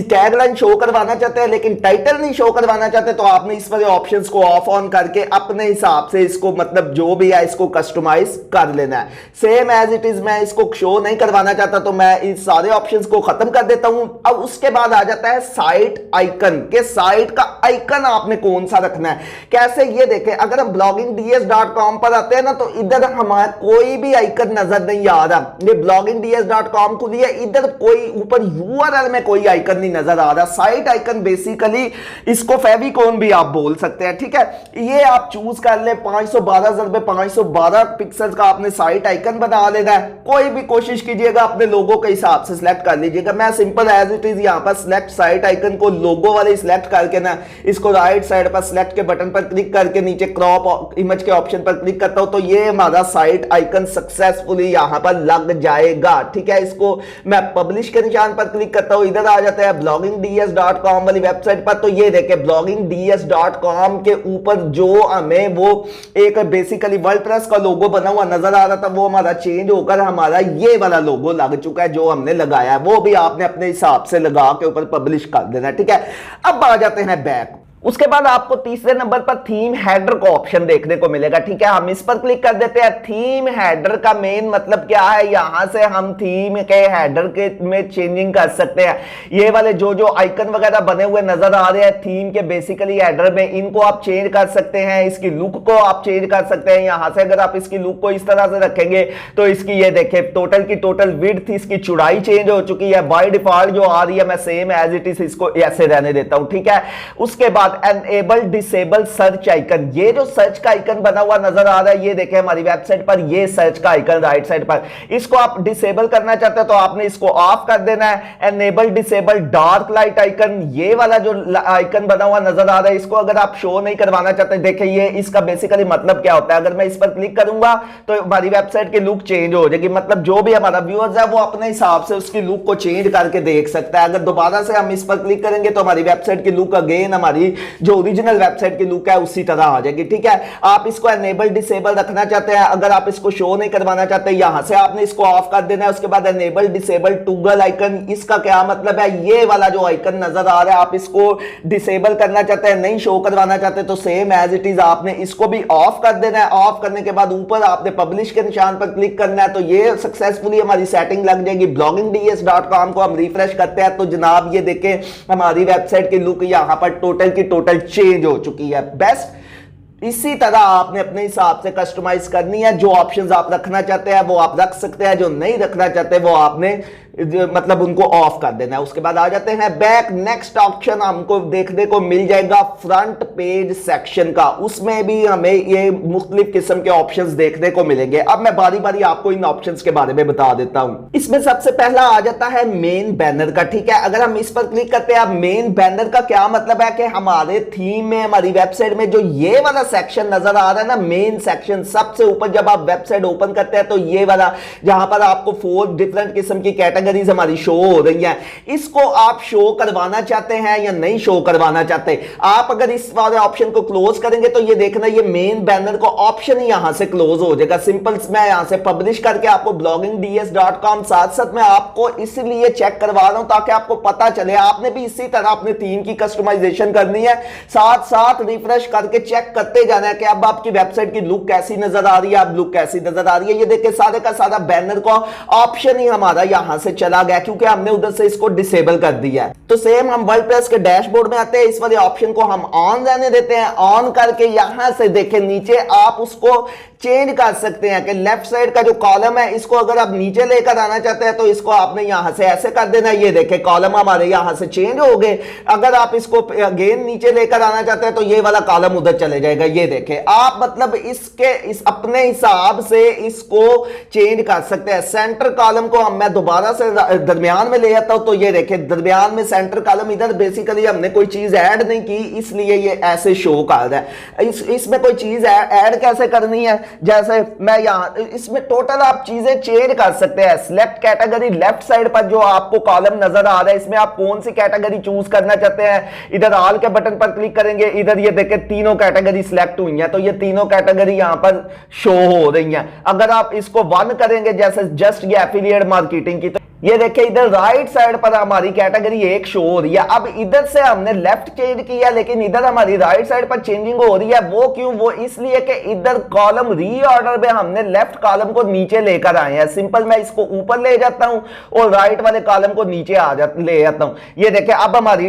टैग लाइन शो करवाना चाहते हैं लेकिन टाइटल नहीं शो करवाना चाहते तो आपने इस वाले ऑप्शंस को ऑफ ऑन करके अपने हिसाब से इसको मतलब जो भी है इसको कस्टमाइज कर लेना है। सेम एज इट इज मैं इसको शो नहीं करवाना चाहता तो मैं इस सारे ऑप्शंस को खत्म कर देता हूं। अब उसके बाद आ जाता है साइट आइकन के साइट का आइकन आपने कौन सा रखना है, कैसे। ये देखें अगर हम bloggingds.com पर आते हैं ना तो इधर हमारा कोई भी आइकन नजर नहीं आ रहा। ये bloggingds.com खुली है, इधर कोई ऊपर URL में कोई आइकन नहीं नजर आ रहा। साइट आइकन बेसिकली इसको फेविकोन भी आप बोल सकते हैं, ठीक है। ये आप चूज कर ले 512 पिक्सल का आपने साइट आइकन बना लेना है। कोई भी कोशिश कीजिएगा अपने लोगो के हिसाब से सिलेक्ट कर लीजिएगा। मैं सिंपल एज इट इज यहां पर सिलेक्ट साइट आइकन को लोगो वाले सिलेक्ट करके ना इसको राइट साइड पर सिलेक्ट के बटन पर क्लिक करके नीचे क्रॉप इमेज के ऑप्शन पर क्लिक करता हूं तो ये हमारा साइट आइकन सक्सेसफुली यहां पर लग जाएगा, ठीक है। इसको मैं पब्लिश के निशान पर क्लिक करता हूं, इधर आ जाता है bloggingds.com वाली वेबसाइट पर तो ये देखे bloggingds.com के ऊपर जो हमें वो एक बेसिकली वर्डप्रेस का लोगो बना हुआ नजर आ रहा था वो हमारा चेंज होकर हमारा ये वाला लोगो लग चुका है जो हमने लगाया है। वो भी आपने अपने हिसाब से लगा के ऊपर पब्लिश कर देना, ठीक है। अब आ जाते हैं बैक। उसके बाद आपको तीसरे नंबर पर थीम हेडर का ऑप्शन देखने को मिलेगा, ठीक है। हम इस पर क्लिक कर देते हैं। थीम हेडर का मेन मतलब क्या है, यहां से हम थीम के हेडर के में चेंजिंग कर सकते हैं। ये वाले जो आइकन वगैरह बने हुए नजर आ रहे हैं थीम के बेसिकली हेडर में, इनको आप चेंज कर सकते हैं। इसकी लुक को आप चेंज कर सकते हैं। यहां से अगर आप इसकी लुक को इस तरह से रखेंगे तो इसकी ये देखे टोटल की टोटल विड्थ, इसकी चौड़ाई चेंज हो चुकी है। बाय डिफॉल्ट जो आ रही है मैं सेम एज इट इज इसको ऐसे रहने देता हूं, ठीक है। उसके बाद एनेबल डिसेबल सर्च आइकन, ये जो सर्च का आइकन बना हुआ नजर आ रहा है ये देखें हमारी वेबसाइट पर ये सर्च का आइकन राइट साइड पर, इसको आप डिसेबल करना चाहते हैं तो आपने इसको ऑफ कर देना है। Enable disable dark light icon, ये वाला जो आइकन बना हुआ नजर आ रहा है इसको अगर आप शो नहीं करवाना चाहते, देखिए ये इसका बेसिकली मतलब क्या होता है। अगर मैं इस पर क्लिक करूंगा तो हमारी वेबसाइट की लुक चेंज हो जाएगी, मतलब जो भी हमारा व्यूअर्स है वो अपने हिसाब से उसकी लुक को चेंज करके देख सकता है। अगर दोबारा से हम इस पर क्लिक करेंगे तो हमारी वेबसाइट की लुक अगेन हमारी जो ओरिजिनल वेबसाइट की लुक है उसी तरह आ जाएगी। ठीक है, आप इसको एनेबल डिसेबल रखना चाहते हैं, अगर आप इसको शो नहीं करवाना चाहते यहां से आपने इसको ऑफ कर देना है। उसके बाद एनेबल डिसेबल टॉगल आइकन, इसका क्या मतलब है, ये वाला जो आइकन नजर आ रहा है आप इसको डिसेबल करना चाहते हैं, नहीं शो करवाना चाहते तो सेम एज इट इज आपने इसको भी ऑफ कर देना है। ऑफ करने के बाद ऊपर आपने पब्लिश के निशान पर क्लिक करना है तो ये सक्सेसफुली हमारी सेटिंग लग जाएगी। bloggingds.com को हम रिफ्रेश करते हैं तो जनाब ये देखें हमारी वेबसाइट की लुक यहां पर टोटल की टोटल चेंज हो चुकी है। बेस्ट इसी तरह आपने अपने हिसाब से कस्टमाइज करनी है, जो ऑप्शंस आप रखना चाहते हैं वो आप रख सकते हैं, जो नहीं रखना चाहते वो आपने मतलब उनको ऑफ कर देना है। उसके बाद आ जाते हैं बैक। नेक्स्ट ऑप्शन हमको देखने को मिल जाएगा फ्रंट पेज सेक्शन का, उसमें भी हमें ये मुख्तलिफ किस्म के ऑप्शंस देखने को मिलेंगे। अब मैं बारी बारी आपको इन ऑप्शंस के बारे में बता देता हूं। इसमें सबसे पहला आ जाता है मेन बैनर का। ठीक है, अगर हम इस पर क्लिक करते हैं, मेन बैनर का क्या मतलब है कि हमारे थीम में, हमारी वेबसाइट में जो ये वाला सेक्शन नजर आ रहा है ना, मेन सेक्शन, सबसे ऊपर जब आप वेबसाइट ओपन करते हैं तो ये वाला जहां पर आपको 4 डिफरेंट किस्म की कैटेगरीज हमारी शो हो रही हैं, इसको आप शो करवाना चाहते हैं या नहीं शो करवाना चाहते। आप अगर इस वाले ऑप्शन को क्लोज करेंगे तो ये देखना ये मेन बैनर को ऑप्शन ही यहां से क्लोज हो जाएगा। सिंपल मैं यहां से पब्लिश करके आपको bloggingds.com साथ साथ मैं आपको इसलिए चेक करवा रहा हूं ताकि आपको पता चले। आपने भी इसी तरह अपने थीम की कस्टमाइजेशन करनी है, साथ साथ रिफ्रेश करके चेक करते जाना है कि अब आपकी वेबसाइट की लुक कैसी नजर आ रही है, अब लुक कैसी नजर आ रही है। ये देखिए सारे का सारा बैनर का ऑप्शन ही हमारा यहां से चला गया क्योंकि हमने उधर से इसको डिसेबल कर दिया है। तो सेम हम वर्डप्रेस के डैशबोर्ड में आते हैं, इस वाले ऑप्शन को हम ऑन रहने देते हैं। ऑन करके यहां से देखें नीचे आप उसको चेंज कर सकते हैं कि लेफ्ट साइड का जो कॉलम है इसको अगर आप नीचे लेकर आना चाहते हैं तो इसको आपने यहां से ऐसे कर देना है। ये देखें कॉलम हमारे यहां से चेंज हो गए। अगर आप इसको अगेन नीचे लेकर आना चाहते हैं तो ये वाला कॉलम उधर चले जाएगा। ये देखें आप मतलब इस अपने हिसाब से इसको चेंज कर सकते हैं। सेंटर कॉलम को हम मैं दोबारा से दरमियान में ले आता हूं तो ये देखें दरमियान में सेंटर कॉलम, इधर बेसिकली हमने कोई चीज ऐड नहीं की इसलिए ये ऐसे शो कर रहा है। इसमें कोई चीज ऐड कैसे करनी है, जैसे मैं यहां इसमें टोटल आप चीजें चेंज कर सकते हैं। सिलेक्ट कैटेगरी, लेफ्ट साइड पर जो आपको कॉलम नजर आ रहा है इसमें आप कौन सी कैटेगरी चूज करना चाहते हैं, इधर ऑल के बटन पर क्लिक करेंगे, इधर ये देखें तीनों कैटेगरी सिलेक्ट हुई हैं तो ये तीनों कैटेगरी यहां पर शो हो रही हैं। अगर आप इसको 1 करेंगे जैसे जस्ट ये एफिलिएट मार्केटिंग की, तो ये देखिए इधर राइट साइड पर हमारी कैटेगरी 1 शो हो रही है। अब इधर से हमने लेफ्ट चेंज किया लेकिन इधर हमारी राइट साइड पर चेंजिंग हो रही है। वो क्यों, वो इसलिए कि इधर कॉलम रीऑर्डर में हमने लेफ्ट कॉलम को नीचे लेकर आए हैं। सिंपल मैं इसको ऊपर ले जाता हूं और राइट वाले कॉलम को नीचे ले जाता हूं। ये देखिए अब हमारी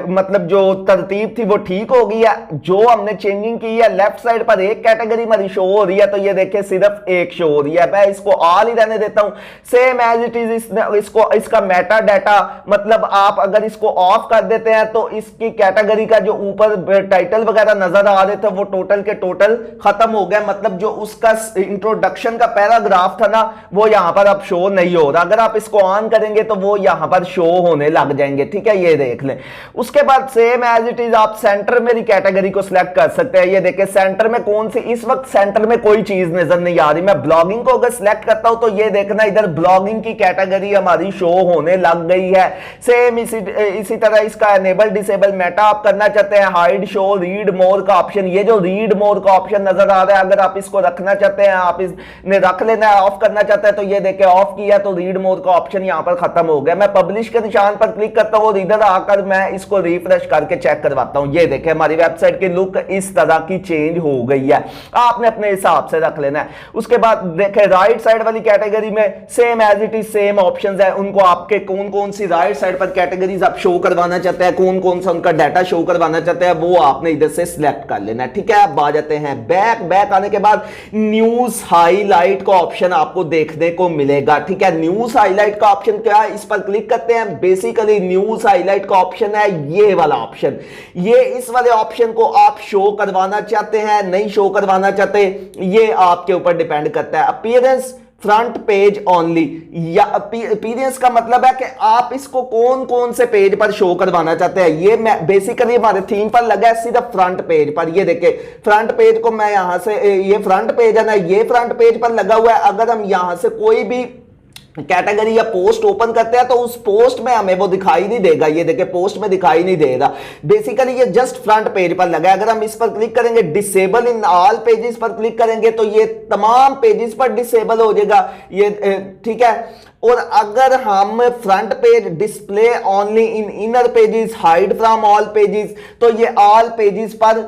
मतलब जो तरतीब थी वो ठीक हो गई है। जो हमने चेंजिंग की है लेफ्ट साइड पर एक कैटेगरी हमारी शो हो रही है तो ये देखिए सिर्फ एक शो हो रही है। मैं इसको ऑल ही रहने देता हूं, सेम एज इट इज। इसका मेटा डाटा मतलब आप अगर इसको ऑफ कर देते हैं तो इसकी कैटेगरी का जो ऊपर टाइटल वगैरह नजर आ रहे थे वो टोटल के टोटल खत्म हो गया। मतलब जो उसका इंट्रोडक्शन का पैराग्राफ था ना वो यहां पर अब शो नहीं हो रहा। अगर आप इसको ऑन करेंगे तो वो यहां पर शो होने लग जाएंगे। ठीक है, ये देख लें। उसके बाद सेम एज इट इज आप सेंटर में कैटेगरी को सिलेक्ट कर सकते हैं। ये देखिए सेंटर में कौन सी, इस वक्त सेंटर में कोई चीज नजर नहीं आ रही। मैं ब्लॉगिंग को अगर सिलेक्ट करता हूं तो ये देखना इधर ब्लॉगिंग की कैटेगरी हमारी शो होने लग गई है। सेम इसी तरह इसका एनेबल डिसेबल मेटा आप करना चाहते हैं, हाइड शो रीड मोर का ऑप्शन, ये जो रीड मोर का ऑप्शन नजर आ रहा है अगर आप इसको रखना चाहते हैं, आप इसने रख लेना है। ऑफ करना चाहते हैं तो ये देखे ऑफ किया तो रीड मोर का ऑप्शन यहां पर खत्म हो गया। मैं पब्लिश के निशान पर क्लिक करता हूं और इधर आकर मैं इसको रिफ्रेश करके चेक करवाता हूं। ये देखे हमारी वेबसाइट की लुक इस तरह की चेंज हो गई है। आपने अपने हिसाब से रख लेना है। उसके बाद देखे राइट साइड वाली कैटेगरी में same as it is same options है। उनको आपके कौन कौन सी राइट साइड पर कैटेगरीज आप शो करवाना चाहते हैं, कौन कौन सा उनका डाटा शो करवाना चाहते हैं वो आपने इधर से सिलेक्ट कर लेना है। ठीक है, अब आ जाते हैं बैक आने के बाद न्यूज हाईलाइट का ऑप्शन आपको देखने को मिलेगा। ठीक है, न्यूज हाईलाइट का ऑप्शन क्या है, इस पर क्लिक करते हैं। बेसिकली न्यूज हाईलाइट का ऑप्शन है ये वाला ऑप्शन। ये इस वाले ऑप्शन को आप शो करवाना चाहते हैं, नहीं शो करवाना चाहते, ये आपके ऊपर डिपेंड करता है। अपीयरेंस फ्रंट पेज ओनली, या अपीयरेंस का मतलब है कि आप इसको कौन कौन से पेज पर शो करवाना चाहते हैं। ये मैं बेसिकली हमारे थीम पर लगा है सिर्फ फ्रंट पेज पर। ये देखिए फ्रंट पेज को मैं यहां से, ये फ्रंट पेज है ना, ये फ्रंट पेज पर लगा हुआ है। अगर हम यहां से कोई भी कैटेगरी या पोस्ट ओपन करते हैं तो उस पोस्ट में हमें वो दिखाई नहीं देगा। ये देखिए पोस्ट में दिखाई नहीं देगा। बेसिकली ये जस्ट फ्रंट पेज पर लगा है। अगर हम इस पर क्लिक करेंगे, डिसेबल इन ऑल पेजेस पर क्लिक करेंगे तो ये तमाम पेजेस पर डिसेबल हो जाएगा ये, ठीक है। और अगर हम front page display only in inner pages, hide from all pages, तो ये ऑल पेजेस पर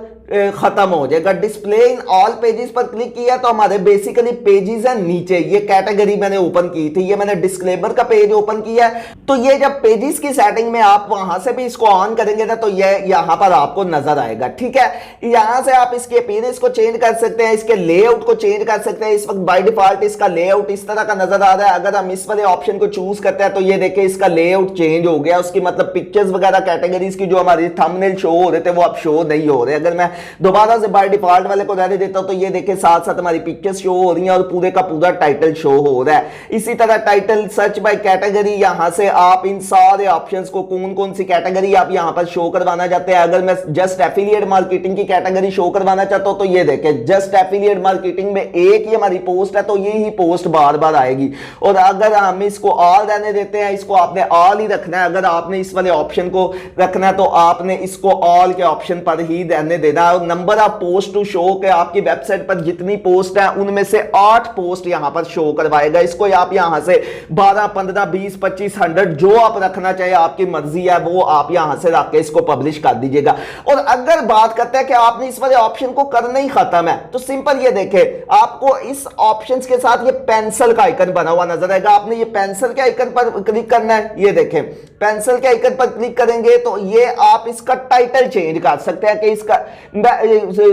खत्म हो जाएगा। डिस्प्ले इन ऑल पेजेस पर क्लिक किया तो हमारे बेसिकली पेजेस है नीचे। ये कैटेगरी मैंने ओपन की थी, ये मैंने डिस्क्लेमर का पेज ओपन किया है। तो ये जब पेजेस की सेटिंग में आप वहां से भी इसको ऑन करेंगे ना तो ये यहां पर आपको नजर आएगा, ठीक है। यहां से आप इसके अपीयरेंस को चेंज कर सकते हैं, इसके लेआउट को चेंज कर सकते हैं। इस वक्त बाय डिफॉल्ट इसका लेआउट इस तरह का नजर आ रहा है। अगर हम इस वाले ऑप्शन को चूज करते हैं तो ये देखिए इसका लेआउट चेंज हो गया। उसकी मतलब पिक्चर्स वगैरह कैटेगरीज की जो हमारी थंबनेल शो हो रहे थे वो अब शो नहीं हो रहे। अगर मैं दोबारा से बाय डिफॉल्ट वाले को रहने देता हूं तो ये देखिए साथ साथ हमारी पिक्चर्स शो हो रही हैं और पूरे का पूरा टाइटल शो हो रहा है। इसी तरह टाइटल, सर्च बाय कैटेगरी, यहां से आप इन सारे ऑप्शंस को कौन कौन सी कैटेगरी आप यहां पर शो करवाना चाहते हैं। अगर मैं जस्ट एफिलिएट मार्केटिंग की कैटेगरी शो करवाना चाहता हूं तो ये देखिए जस्ट एफिलिएट मार्केटिंग में एक ही हमारी पोस्ट है तो ये ही पोस्ट बार बार आएगी। और अगर हम इसको ऑल रहने देते हैं, इसको आपने ऑल ही रखना है। अगर आपने इस वाले ऑप्शन को रखना है तो आपने इसको ऑल के ऑप्शन पर ही रहने देना है। और number of post to show के आपकी वेबसाइट पर जितनी पोस्ट है उनमें से 8 पोस्ट यहां पर शो करवाएगा। इसको आप यहां से 12, 15, 20, 25, 100 जो आप रखना चाहिए आपकी मर्जी है वो आप यहां से रख के इसको पब्लिश कर दीजिएगा। और अगर बात करते हैं कि आपने इस वाले ऑप्शन को करना ही खत्म है तो सिंपल ये देखें, आपको इस ऑप्शंस के साथ ये पेंसिल का आइकन बना हुआ नजर आएगा। आपने ये पेंसिल के आइकन पर क्लिक करना है। ये देखें पेंसिल के आइकन पर क्लिक करेंगे तो ये आप इसका टाइटल चेंज कर सकते हैं कि इसका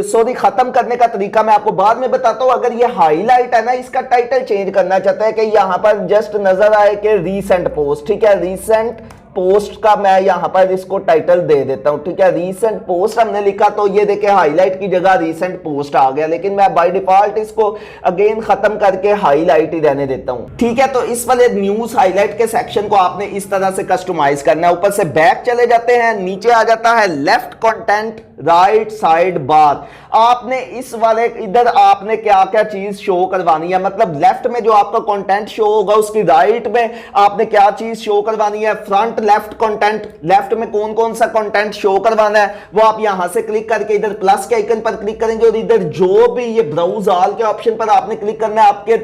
सॉरी खत्म करने का तरीका मैं आपको बाद में बताता हूं। अगर ये हाईलाइट है ना, इसका टाइटल चेंज करना चाहता है कि यहां पर जस्ट नजर आए कि रीसेंट पोस्ट, ठीक है। रीसेंट पोस्ट का मैं यहां पर इसको टाइटल दे देता हूं, ठीक है। रीसेंट पोस्ट हमने लिखा तो ये देखे हाईलाइट की जगह रीसेंट पोस्ट आ गया, लेकिन मैं बाय डिफॉल्ट इसको अगेन खत्म करके हाईलाइट ही रहने देता हूं, ठीक है। तो इस वाले न्यूज हाईलाइट के सेक्शन को आपने इस तरह से कस्टमाइज करना है। ऊपर से बैक चले जाते हैं, नीचे आ जाता है लेफ्ट कंटेंट राइट साइड बार। आपने इस वाले इधर आपने क्या क्या चीज शो करवानी है, मतलब लेफ्ट में जो आपका कंटेंट शो होगा उसकी राइट में आपने क्या चीज शो करवानी है। फ्रंट लेफ्ट कंटेंट, लेफ्ट में कौन कौन सा कंटेंट शो करवाना है वो आप यहां से क्लिक करके इधर प्लस के आइकन पर क्लिक करेंगे और इधर जो भी ये ब्राउज ऑल के ऑप्शन पर आपने क्लिक करना है। आपके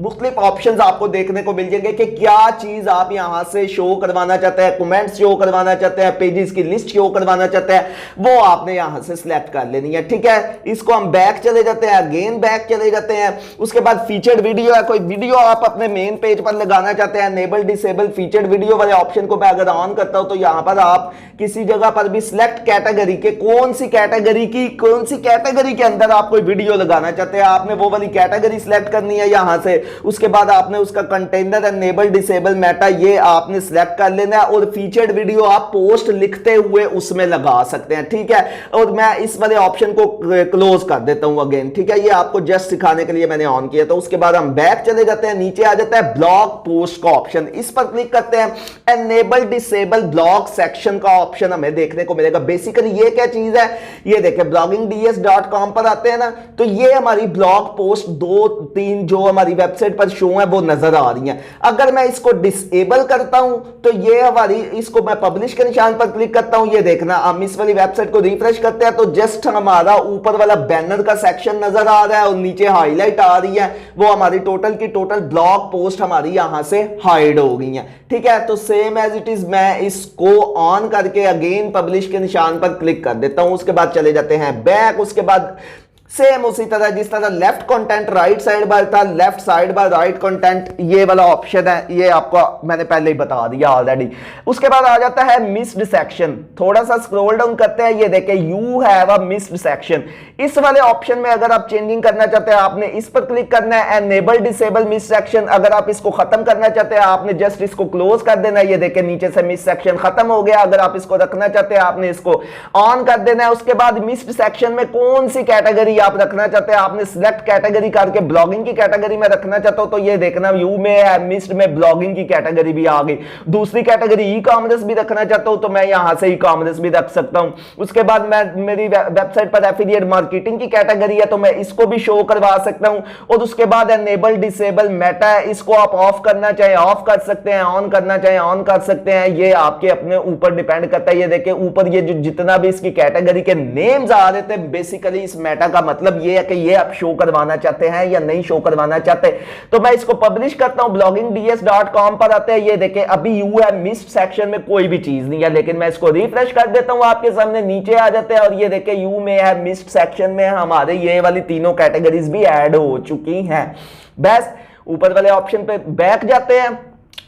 मुख्तलिफ ऑप्शंस आपको देखने को मिल जाएंगे कि क्या चीज आप यहां से शो करवाना चाहते हैं। कमेंट्स शो करवाना चाहते हैं, पेजेस की लिस्ट शो करवाना चाहते हैं, वो आपने यहां से सिलेक्ट कर लेनी है, ठीक है। इसको हम बैक चले जाते हैं, अगेन बैक चले जाते हैं। उसके बाद फीचर्ड वीडियो है, कोई वीडियो आप अपने मेन पेज पर लगाना चाहते हैं, एनेबल डिसेबल फीचर्ड वीडियो वाले ऑप्शन को मैं अगर ऑन करता हूं तो यहां पर आप किसी जगह पर भी सिलेक्ट कैटेगरी के कौन सी कैटेगरी के अंदर आप कोई वीडियो लगाना चाहते हैं, आपने वो वाली कैटेगरी सिलेक्ट करनी है यहां से। उसके बाद आपने उसका कंटेनर एनेबल डिसेबल मेटा ये आपने सिलेक्ट कर लेना है और फीचर्ड वीडियो आप पोस्ट लिखते हुए उसमें लगा सकते हैं, ठीक है। और मैं इस वाले ऑप्शन को क्लोज कर देता हूं अगेन, ठीक है। ये आपको जस्ट सिखाने के लिए मैंने ऑन किया। तो उसके बाद हम बैक चले जाते हैं, नीचे आ जाता है ब्लॉग पोस्ट का ऑप्शन, इस पर क्लिक करते हैं। एनेबल डिसेबल ब्लॉग सेक्शन का ऑप्शन हमें देखने को मिलेगा। बेसिकली ये क्या चीज है, ये देखें bloggingds.com पर आते हैं ना तो ये हमारी ब्लॉग पोस्ट 2-3 जो हमारी वेबसाइट पर शो है वो नजर आ रही हैं। अगर मैं इसको डिसेबल करता हूं तो ये हमारी, इसको मैं पब्लिश के निशान पर क्लिक करता हूं, ये देखना हम इस वाली वेबसाइट को रिफ्रेश करते हैं तो जस्ट हमारा ऊपर वाला बैनर का सेक्शन नजर आ रहा है और नीचे हाईलाइट आ रही है, वो हमारी टोटल की टोटल ब्लॉग पोस्ट हमारी यहां से हाइड हो गई है, ठीक है। तो सेम एज इट इज मैं इसको ऑन करके अगेन पब्लिश के निशान पर क्लिक कर देता हूं। उसके बाद चले जाते हैं बैक। उसके बाद सेम उसी तरह जिस तरह left content right side bar था, left side bar right content ये वाला ऑप्शन है, ये आपको मैंने पहले ही बता दिया ऑलरेडी। उसके बाद आ जाता है मिस्ड सेक्शन। थोड़ा सा स्क्रॉल डाउन करते हैं, ये देखें you have a missed section. इस वाले ऑप्शन में अगर आप चेंजिंग करना चाहते हैं आपने इस पर क्लिक करना है, एनेबल डिसेबल मिस्ड सेक्शन। अगर आप इसको खत्म करना चाहते हैं आपने जस्ट इसको क्लोज कर देना है, ये देखें नीचे से मिस्ड सेक्शन खत्म हो गया। अगर आप इसको रखना चाहते हैं आपने इसको ऑन कर देना है। उसके बाद मिस्ड सेक्शन में कौन सी कैटेगरी आप रखना चाहते हैं, आपने सिलेक्ट कैटेगरी करके ब्लॉगिंग की कैटेगरी में रखना चाहते हो तो ये देखना यू में है, मिस्ट में ब्लॉगिंग की कैटेगरी भी आ गई। दूसरी कैटेगरी ई कॉमर्स भी रखना चाहता हूं तो मैं यहां से ई कॉमर्स भी रख सकता हूं। उसके बाद मैं मेरी वेबसाइट पर एफिलिएट मार्केटिंग की कैटेगरी है तो मैं इसको भी शो करवा सकता हूं। और उसके बाद एनेबल डिसेबल मेटा है, इसको आप ऑफ करना चाहे ऑफ कर सकते हैं, ऑन करना चाहे ऑन कर सकते हैं, ये आपके अपने ऊपर डिपेंड करता है। ये देखिए ऊपर ये जो जितना भी इसकी कैटेगरी के नेम्स आ रहे थे, बेसिकली इस मेटा का मतलब ये है कि ये आप शो करवाना चाहते हैं या नहीं शो करवाना चाहते। तो मैं इसको पब्लिश करता हूं, bloggingds.com पर आते हैं, ये देखिए अभी यू है मिस्ट सेक्शन में कोई भी चीज नहीं है, लेकिन मैं इसको रिफ्रेश कर देता हूं, आपके सामने नीचे आ जाते हैं और ये देखिए यू में है मिस्ट सेक्शन में हमारे ये वाली तीनों कैटेगरीज भी ऐड हो चुकी हैं। बस ऊपर वाले ऑप्शन पे बैक जाते हैं।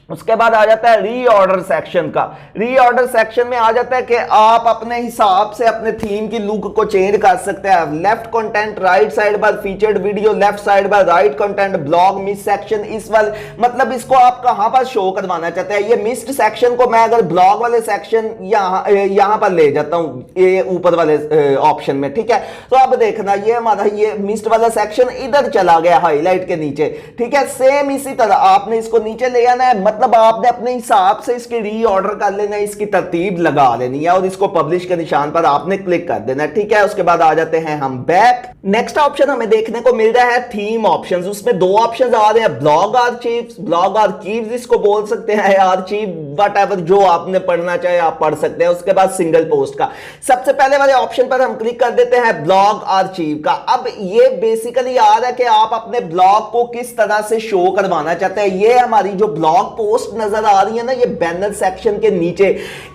उसके बाद आ जाता है रीऑर्डर सेक्शन का। रीऑर्डर सेक्शन में आ जाता है कि आप अपने हिसाब से अपने थीम की लुक को चेंज कर सकते हैं। लेफ्ट कंटेंट राइट साइड पर फीचर्ड वीडियो, लेफ्ट साइड पर right content, blog miss section, इस वाले मतलब इसको आप कहां पर शो करवाना चाहते हैं। ये मिस्ट सेक्शन को मैं अगर ब्लॉग वाले सेक्शन यहां पर ले जाता हूं ये ऊपर वाले ऑप्शन में, ठीक है। तो अब देखना ये हमारा ये मिस्ट वाला सेक्शन इधर चला गया हाईलाइट के नीचे, ठीक है। सेम इसी तरह आपने इसको नीचे ले आना है, मतलब आपने अपने हिसाब से इसकी रीऑर्डर कर लेना है, इसकी तरतीब लगा लेनी है और इसको पब्लिश के निशान पर आपने क्लिक कर देना है, ठीक है। उसके बाद आ जाते हैं हम बैक। नेक्स्ट ऑप्शन हमें देखने को मिल रहा है थीम ऑप्शंस। उसमें दो ऑप्शंस आ रहे हैं, ब्लॉग आर्चीव्स, ब्लॉग आर्चीव्स इसको बोल सकते हैं, आर्चीव व्हाटएवर जो आपने पढ़ना चाहे आप पढ़ सकते हैं। उसके बाद सिंगल पोस्ट का सबसे पहले वाले ऑप्शन पर हम क्लिक कर देते हैं ब्लॉग आर्चीव का। अब ये बेसिकली आ रहा है कि आप अपने ब्लॉग को किस तरह से शो करवाना चाहते हैं। ये हमारी जो ब्लॉग पोस्ट नजर आ रही है ना, ये बैनर सेक्शन के नीचे,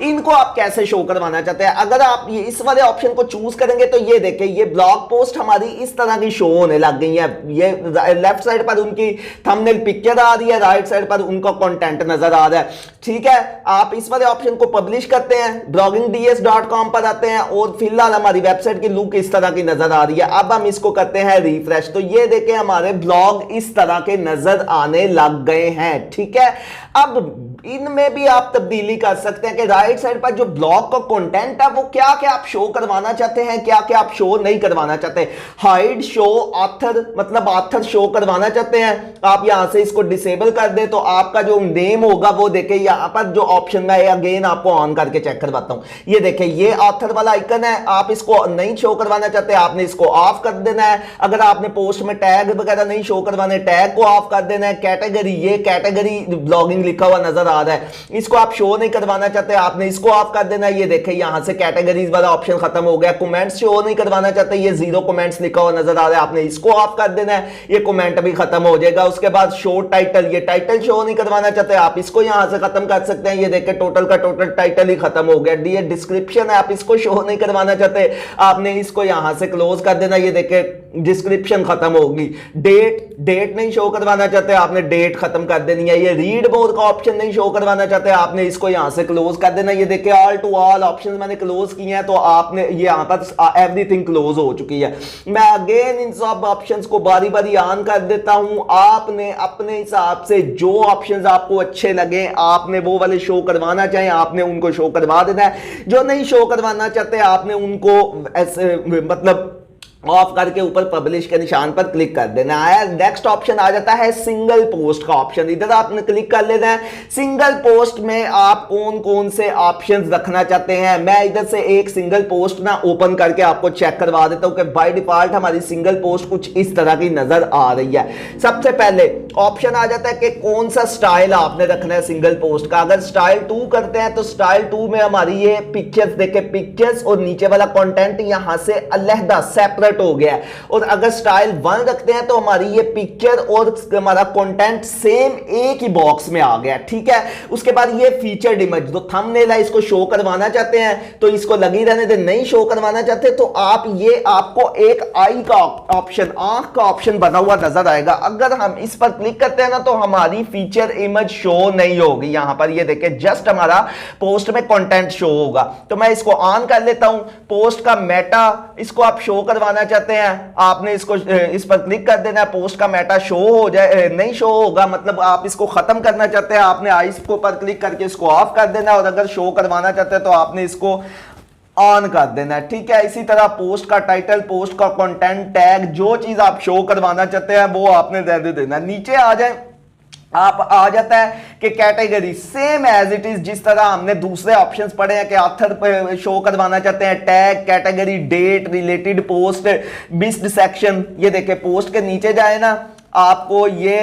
इनको आप कैसे शो करवाना चाहते हैं। अगर आप ये इस वाले ऑप्शन को चूज करेंगे तो ये देखिए ये ब्लॉग पोस्ट हमारी इस तरह की शो होने लग गई है। ये लेफ्ट साइड पर उनकी थंबनेल पिक्चर आ रही है, राइट साइड पर उनका कंटेंट नजर आ रहा है, ठीक है। आप इस वाले ऑप्शन को पब्लिश करते हैं, bloggingds.com पर आते हैं और फिलहाल हमारी वेबसाइट की लुक इस तरह की नजर आ रही है। अब हम इसको करते हैं रिफ्रेश, तो ये देखें हमारे ब्लॉग इस तरह के नजर आने लग गए हैं, ठीक है। अब इनमें भी आप तब्दीली कर सकते हैं कि राइट साइड पर जो ब्लॉग का कंटेंट है वो क्या क्या आप शो करवाना चाहते हैं, क्या क्या आप शो नहीं करवाना चाहते। हाइड शो ऑथर, मतलब ऑथर शो करवाना चाहते हैं, आप यहां से इसको डिसेबल कर दे तो आपका जो नेम होगा वो देखे यहां पर जो ऑप्शन में अगेन आपको ऑन करके चेक करवाता हूं। ये देखे ये ऑथर वाला आइकन है, आप इसको नहीं शो करवाना चाहते, आपने इसको ऑफ कर देना है। अगर आपने पोस्ट में टैग वगैरह नहीं शो करवाने, टैग को ऑफ कर देना है। कैटेगरी, ये कैटेगरी ब्लॉगिंग लिखा हुआ नजर आ रहा है, इसको आप शो नहीं करवाना चाहते, आपने इसको ऑफ कर देना है। ये देखें यहां से कैटेगरीज वाला ऑप्शन खत्म हो गया। कमेंट्स शो नहीं करवाना चाहते, ये 0 कमेंट्स लिखा हुआ नजर आ रहा है, आपने इसको ऑफ कर देना है, ये कमेंट भी खत्म हो जाएगा। उसके बाद शो टाइटल, ये टाइटल शो नहीं करवाना चाहते, आप इसको यहां से खत्म कर सकते हैं। ये देखें टोटल का टोटल टाइटल ही खत्म हो गया। ये डिस्क्रिप्शन है, आप इसको शो नहीं करवाना चाहते, आपने इसको यहां से क्लोज कर देना। ये देखें डिस्क्रिप्शन खत्म होगी। डेट नहीं शो करवाना चाहते, आपने डेट खत्म कर देनी है। ये रीड मोर का ऑप्शन नहीं शो करवाना चाहते, आपने इसको यहां से क्लोज कर देना। ये देखिए ऑल टू ऑल ऑप्शंस मैंने क्लोज किए हैं, तो आपने ये यहां पर एवरीथिंग क्लोज हो चुकी है। मैं अगेन इन सब ऑप्शंस को बारी बारी ऑन कर देता हूं। आपने अपने हिसाब से जो ऑप्शंस आपको अच्छे लगे, आपने वो वाले शो करवाना चाहे आपने उनको शो करवा देना है। जो नहीं शो करवाना चाहते आपने उनको ऐसे मतलब ऑफ करके ऊपर पब्लिश के निशान पर क्लिक कर देना है। नेक्स्ट ऑप्शन आ जाता है सिंगल पोस्ट का ऑप्शन, इधर आपने क्लिक कर लेना है। सिंगल पोस्ट में आप कौन कौन से ऑप्शंस रखना चाहते हैं, मैं इधर से एक सिंगल पोस्ट ना ओपन करके आपको चेक करवा देता हूं कि बाय डिफॉल्ट हमारी सिंगल पोस्ट कुछ इस तरह की नजर आ रही है। सबसे पहले ऑप्शन आ जाता है कि कौन सा स्टाइल आपने रखना है सिंगल पोस्ट का। अगर स्टाइल 2 करते हैं तो स्टाइल 2 में हमारी ये पिक्चर्स देखे, पिक्चर्स और नीचे वाला कंटेंट यहां से अलहदा सेपरेट हो गया है। और अगर स्टाइल 1 रखते हैं तो हमारी ये पिक्चर और हमारा कंटेंट सेम एक ही बॉक्स में आ गया, ठीक है। उसके बाद ये फीचर्ड इमेज, जो थंबनेल है इसको शो करवाना चाहते हैं तो इसको लगी रहने दे, नहीं शो करवाना चाहते तो आप ये आपको एक आई का ऑप्शन, आंख का ऑप्शन बना हुआ नजर आएगा। अगर हम इस पर क्लिक करते हैं ना तो हमारी फीचर इमेज शो नहीं होगी। यहां पर ये देखिए जस्ट हमारा पोस्ट में कंटेंट शो होगा। तो मैं इसको ऑन कर लेता हूं। पोस्ट का मेटा, इसको आप शो करवाना चाहते हैं, आपने इसको इस पर क्लिक कर देना है। पोस्ट का मेटा शो हो जाए, नहीं शो होगा, मतलब आप इसको खत्म करना चाहते हैं, आपने आइस को पर क्लिक करके इसको ऑफ कर देना। और अगर शो करवाना चाहते हैं तो आपने इसको ऑन कर देना है। ठीक है, इसी तरह पोस्ट का टाइटल, पोस्ट का कंटेंट, टैग, जो चीज आप शो करवाना चाहते हैं वो आपने दे देना। नीचे आ जाए, आप आ जाता है कि category same as it is, जिस तरह हमने दूसरे ऑप्शंस पढ़े हैं कि ऑथर शो करवाना चाहते हैं, tag, category, date, related post, missed section. ये देखे पोस्ट के नीचे जाए ना, आपको ये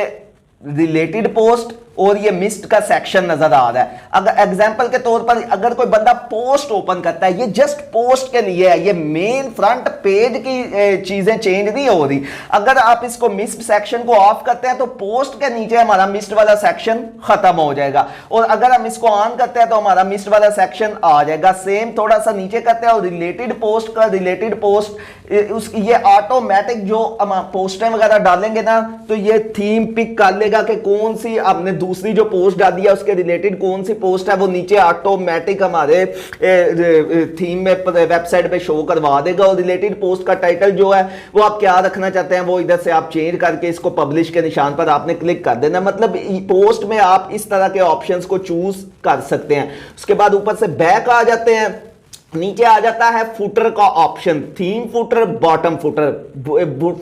रिलेटेड पोस्ट और ये मिस्ड का सेक्शन नजर आ रहा है। अगर एग्जांपल के तौर पर अगर कोई बंदा पोस्ट ओपन करता है, ये जस्ट पोस्ट के लिए है, ये मेन फ्रंट पेज की चीजें चेंज नहीं हो रही। अगर आप इसको मिस्ड सेक्शन को ऑफ करते हैं तो पोस्ट के नीचे हमारा मिस्ड वाला सेक्शन खत्म हो जाएगा, और अगर हम इसको ऑन करते हैं तो हमारा मिस्ड वाला सेक्शन आ जाएगा। सेम थोड़ा सा नीचे करते हैं और रिलेटेड पोस्ट का रिलेटेड पोस्ट, ये ऑटोमेटिक जो हम पोस्टें वगैरह डालेंगे ना तो ये थीम पिक कर लेगा कि कौन सी आपने दूसरी जो पोस्ट डाली है उसके रिलेटेड कौन सी पोस्ट है, वो नीचे ऑटोमेटिक हमारे थीम में वेबसाइट पे शो करवा देगा। और रिलेटेड पोस्ट का टाइटल जो है वो आप क्या रखना चाहते हैं वो इधर से आप चेंज करके इसको पब्लिश के निशान पर आपने क्लिक कर देना। मतलब पोस्ट में आप इस तरह के ऑप्शंस को चूज कर सकते हैं। उसके बाद ऊपर से बैक आ जाते हैं, नीचे आ जाता है फुटर का option, theme footer, bottom footer.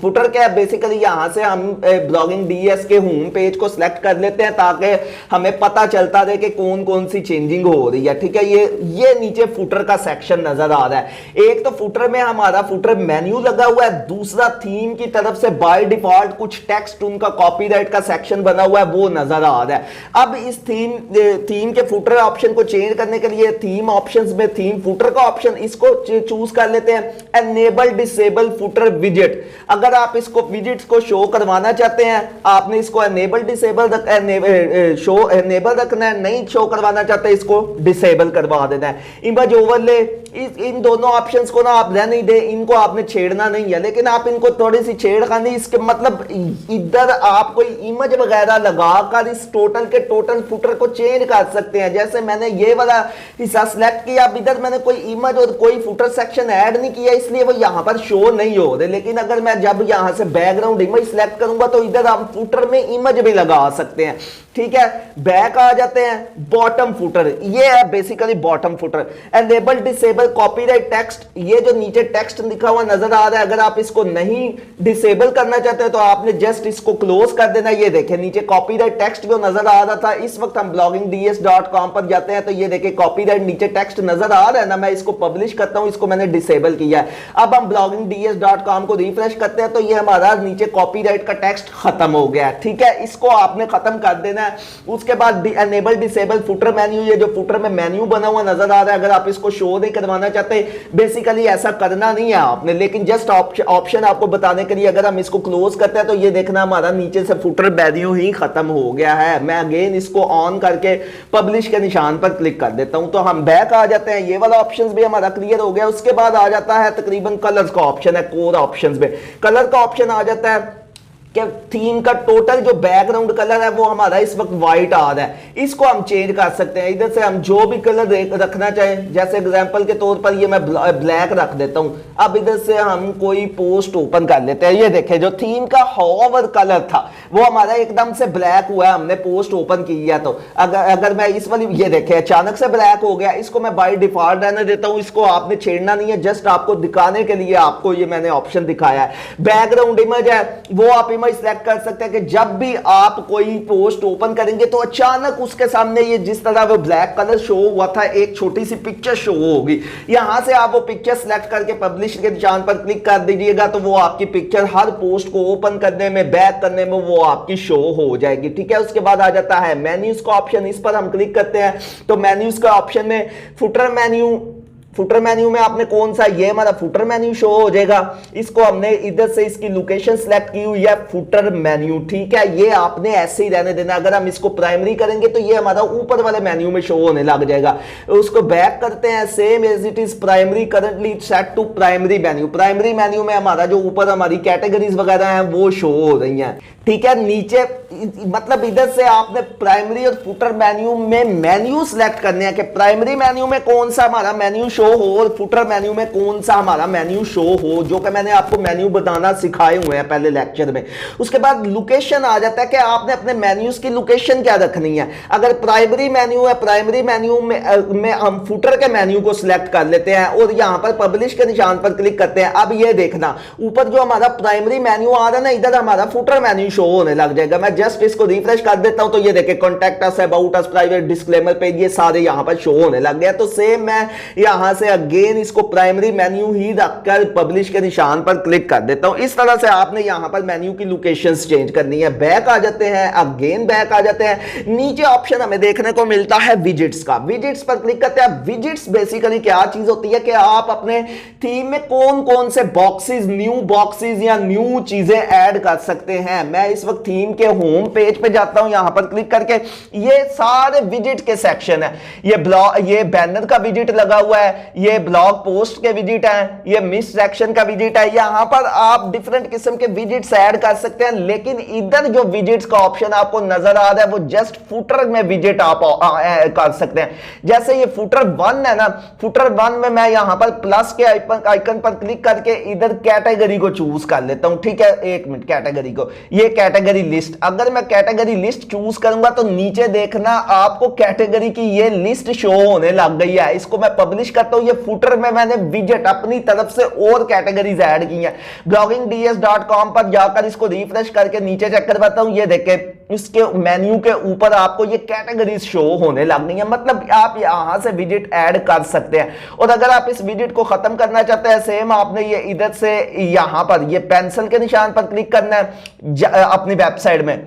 Footer क्या है, बेसिकली यहां से हम ब्लॉगिंग डीएस के होम पेज को सिलेक्ट कर लेते हैं ताकि हमें पता चलता रहे कि कौन कौन सी चेंजिंग हो रही है। ठीक है, ये नीचे फुटर का सेक्शन नजर आ रहा है। एक तो फुटर में हमारा फुटर मेन्यू लगा हुआ है, दूसरा थीम की तरफ से बाय डिफॉल्ट कुछ टेक्स्ट उनका कॉपीराइट का सेक्शन बना हुआ है वो नजर आ रहा है। अब इस थीम के फुटर ऑप्शन को चेंज करने के लिए थीम ऑप्शंस में थीम फुटर का ऑप्शन, इसको चूज कर लेते हैं एनेबल डिसेबल फुटर विजेट। अगर आप इसको विजेट्स को शो करवाना चाहते हैं, आपने इसको एनेबल डिसेबल शो एनेबल रखना है, नहीं शो करवाना चाहते इसको डिसेबल करवा देना है। इमेज ओवरले, इन दोनों ऑप्शंस को ना आप रहने दे, इनको आपने छेड़ना नहीं है, लेकिन आप इनको थोड़ी सी छेड़खानी, इसके मतलब इधर आप कोई इमेज वगैरह लगाकर इस टोटल के टोटल फुटर को चेंज कर सकते हैं। जैसे मैंने ये वाला हिस्सा सिलेक्ट किया, अब इधर मैंने कोई इमेज और कोई फुटर सेक्शन ऐड नहीं किया इसलिए वो यहां पर शो नहीं हो रहे, लेकिन अगर मैं जब यहां से बैकग्राउंड इमेज सिलेक्ट करूंगा तो इधर हम फुटर में इमेज भी लगा सकते हैं। ठीक है, बैक आ जाते हैं, बॉटम फुटर, ये है basically bottom footer. Enable disable copyright text, ये जो नीचे टेक्स्ट लिखा हुआ नजर आ रहा है, अगर आप इसको नहीं डिसेबल करना चाहते हो तो आपने जस्ट इसको क्लोज कर देना। ये देखें नीचे कॉपीराइट टेक्स्ट जो नजर आ रहा था, इस वक्त हम bloggingds.com पर जाते हैं तो ये देखें कॉपीराइट नीचे टेक्स्ट नजर आ रहा है ना, मैं इसको पब्लिश करता हूं, इसको मैंने डिसेबल किया है। अब हम bloggingds.com को रिफ्रेश करते हैं तो ये हमारा नीचे कॉपीराइट का टेक्स्ट खत्म हो गया है। ठीक है, इसको आपने खत्म कर देना है। उसके बाद एनेबल डिसेबल फुटर मेन्यू, ये जो फुटर में मेन्यू बना हुआ नजर आ रहा है, अगर आप इसको शो नहीं करवाना चाहते, बेसिकली ऐसा करना नहीं है आपने, लेकिन जस्ट ऑप्शन आपको बताने के लिए अगर हम इसको क्लोज करते हैं तो ये देखना हमारा नीचे से फुटर मेन्यू ही खत्म हो गया है। मैं अगेन इसको ऑन करके पब्लिश के निशान पर क्लिक कर देता हूं तो हम बैक आ जाते हैं। ये वाला ऑप्शन भी हमारा क्लियर हो गया। उसके बाद आ जाता है तकरीबन कलर्स का ऑप्शन है, कोर ऑप्शंस में कलर का ऑप्शन आ जाता है कि थीम का टोटल जो बैकग्राउंड कलर है वो हमारा इस वक्त व्हाइट आ रहा है, इसको हम चेंज कर सकते हैं। इधर से हम जो भी कलर रखना चाहें, जैसे एग्जांपल के तौर पर ये मैं ब्लैक रख देता हूं। अब इधर से हम कोई पोस्ट ओपन कर लेते हैं, ये देखें जो थीम का हॉवर कलर था वो हमारा एकदम से ब्लैक हुआ है, हमने पोस्ट ओपन किया तो अगर मैं इस वाली, ये देखें अचानक से ब्लैक हो गया, इसको मैं बाय डिफॉल्ट रहने देता हूं, इसको आपने छेड़ना नहीं है, जस्ट आपको दिखाने के लिए आपको ये मैंने ऑप्शन दिखाया है। बैकग्राउंड इमेज है वो आप सिलेक्ट कर सकते हैं कि जब भी आप कोई पोस्ट ओपन करेंगे तो अचानक उसके सामने ये जिस तरह वो ब्लैक कलर शो हुआ था एक छोटी सी पिक्चर शो होगी। यहां से आप वो पिक्चर सिलेक्ट करके पब्लिश के निशान पर क्लिक कर दीजिएगा तो वो आपकी पिक्चर हर पोस्ट को ओपन करने में, बैक करने में वो आपकी शो हो जाएगी। ठीक है, उसके बाद आ जाता है मेन्यूज का ऑप्शन, इस पर हम क्लिक करते हैं तो मेन्यूज का ऑप्शन में फुटर मेन्यू में आपने कौन सा, ये हमारा फुटर मेन्यू शो हो जाएगा। इसको हमने इधर से इसकी लोकेशन सिलेक्ट की हुई है फुटर मेन्यू। ठीक है, ये आपने ऐसे ही रहने देना। अगर हम इसको प्राइमरी करेंगे तो ये हमारा ऊपर वाले मेन्यू में शो होने लग जाएगा। उसको बैक करते हैं, same as it is primary currently set to primary menu. Primary menu में हमारा जो ऊपर हमारी कैटेगरीज वगैरह हैं वो शो हो रही हैं। ठीक है। नीचे मतलब इधर से आपने प्राइमरी और फुटर मेन्यू में मेन्यू सिलेक्ट करने हैं कि प्राइमरी मेन्यू में कौन सा हमारा मेन्यू शो हो और फुटर मेन्यू में कौन सा हमारा मेन्यू शो हो, जो कि मैंने आपको मेन्यू बताना सिखाए हुए हैं पहले लेक्चर में। उसके बाद लोकेशन आ जाता है कि आपने अपने मेन्यूज की लोकेशन क्या रखनी है। अगर प्राइमरी मेन्यू है, प्राइमरी मेन्यू में हम फुटर के मेन्यू को सिलेक्ट कर लेते हैं और यहां पर पब्लिश के निशान पर क्लिक करते हैं। अब ये देखना ऊपर जो हमारा प्राइमरी मेन्यू आ रहा है ना, इधर हमारा फुटर मेन्यू शो होने लग जाएगा। मैं जस्ट इसको रिफ्रेश कर देता हूं तो ये देखे contact us, about us, private, disclaimer page, ये सारे यहां पर शो होने लग गया। तो सेम मैं यहां से अगेन इसको प्राइमरी मेन्यू ही रखकर पब्लिश के निशान पर क्लिक कर देता हूं। इस तरह से आपने यहां पर मेन्यू की लोकेशंस चेंज करनी है। बैक आ जाते हैं, अगेन बैक आ जाते हैं। नीचे ऑप्शन हमें देखने को मिलता है विजिट्स का। विजिट्स पर क्लिक करते हैं। विजिट्स बेसिकली क्या चीज होती है कि आप अपने थीम में कौन कौन से बॉक्सेस, न्यू बॉक्सेस या न्यू चीजें ऐड कर सकते हैं। मैं इस वक्त थीम के होम पेज पे जाता हूं, यहां पर क्लिक करके ये सारे विजिट के सेक्शन है। ये बैनर का विजिट लगा हुआ है, ये ब्लॉग पोस्ट के विजिट है, ये मिस सेक्शन का विजिट है। यहां पर आप डिफरेंट किस्म के विजिट्स ऐड कर सकते हैं, लेकिन इधर जो विजिट्स का ऑप्शन आपको नजर आ रहा है वो जस्ट फुटर में विजिट आप कर सकते हैं। जैसे ये फुटर 1 है ना, फुटर 1 में मैं यहां पर प्लस के आइकन पर क्लिक करके इधर कैटेगरी को चूज कर लेता हूं। ठीक है, एक मिनट, कैटेगरी को, ये कैटेगरी लिस्ट। अगर मैं कैटेगरी लिस्ट चूज करूंगा तो नीचे देखना आपको कैटेगरी की ये लिस्ट शो होने लग गई है। इसको मैं पब्लिश करता हूं। ये फुटर में मैंने विजेट अपनी तरफ से और कैटेगरीज ऐड की हैं। bloggingds.com पर जाकर इसको रिफ्रेश करके नीचे चेक करवाता हूं। ये देखे इसके मेन्यू के ऊपर आपको ये कैटेगरीज शो होने लग गई है। मतलब आप यहां से विजिट ऐड कर सकते हैं। और अगर आप इस विजिट को खत्म करना चाहते हैं, सेम आपने ये इधर से यहां पर ये पेंसिल के निशान पर क्लिक करना है अपनी वेबसाइट में।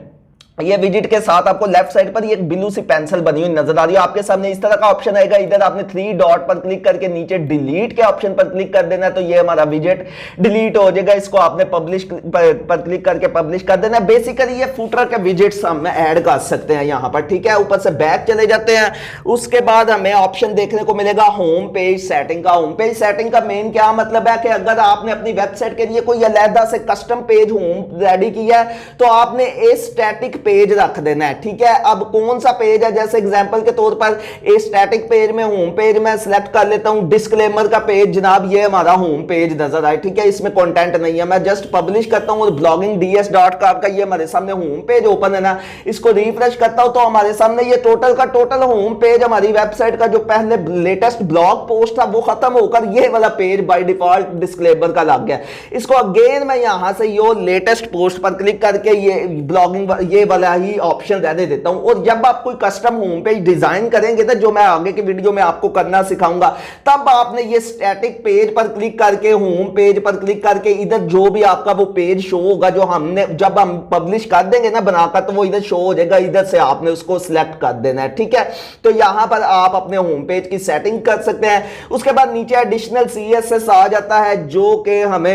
ये विजिट के साथ आपको लेफ्ट साइड पर ये ब्लू सी पेंसिल बनी हुई नजर आ रही है। आपके सामने इस तरह का ऑप्शन आएगा। इधर आपने 3 डॉट पर क्लिक करके नीचे डिलीट के ऑप्शन पर क्लिक कर देना है, तो ये हमारा विजिट डिलीट हो जाएगा। इसको आपने पब्लिश पर क्लिक करके पब्लिश कर देना है। बेसिकली ये फुटर के विजिट्स हम ऐड कर सकते हैं यहां पर। ठीक है, ऊपर से बैक चले जाते हैं। उसके बाद हमें ऑप्शन देखने को मिलेगा होम पेज सेटिंग का। होम पेज सेटिंग का मेन क्या मतलब है कि अगर आपने अपनी वेबसाइट के लिए कोई अलग से कस्टम पेज होम रेडी किया है तो आपने एक स्टैटिक पेज रख देना है। ठीक है, अब कौन सा पेज है, जैसे एग्जांपल के तौर पर ए स्टैटिक पेज में होम पेज में सिलेक्ट कर लेता हूं डिस्क्लेमर का पेज। जनाब ये हमारा होम पेज नजर आए। ठीक है, इसमें कंटेंट नहीं है। मैं जस्ट पब्लिश करता हूं और bloggingds.com का ये हमारे सामने होम पेज ओपन है ना, इसको रिफ्रेश करता हूं तो हमारे सामने ये टोटल का टोटल होम पेज हमारी वेबसाइट का जो पहले लेटेस्ट ब्लॉग पोस्ट था वो खत्म होकर ये वाला पेज बाय डिफॉल्ट डिस्क्लेमर का लग गया। इसको अगेन मैं यहां से यो लेटेस्ट पोस्ट पर क्लिक करके ये ब्लॉगिंग ये वाला ही ऑप्शन रहने देता हूं। और जब आप कोई कस्टम होम पेज डिजाइन करेंगे ना, जो मैं आगे की वीडियो में आपको करना सिखाऊंगा, तब आपने ये स्टैटिक पेज पर क्लिक करके होम पेज पर क्लिक करके इधर जो भी आपका वो पेज शो होगा जो हमने जब हम पब्लिश कर देंगे ना बनाकर, तो वो इधर शो हो जाएगा। इधर से आपने उसको सिलेक्ट कर देना है। ठीक है, तो यहां पर आप अपने होम पेज की सेटिंग कर सकते हैं। उसके बाद नीचे एडिशनल CSS आ जाता है, जो कि हम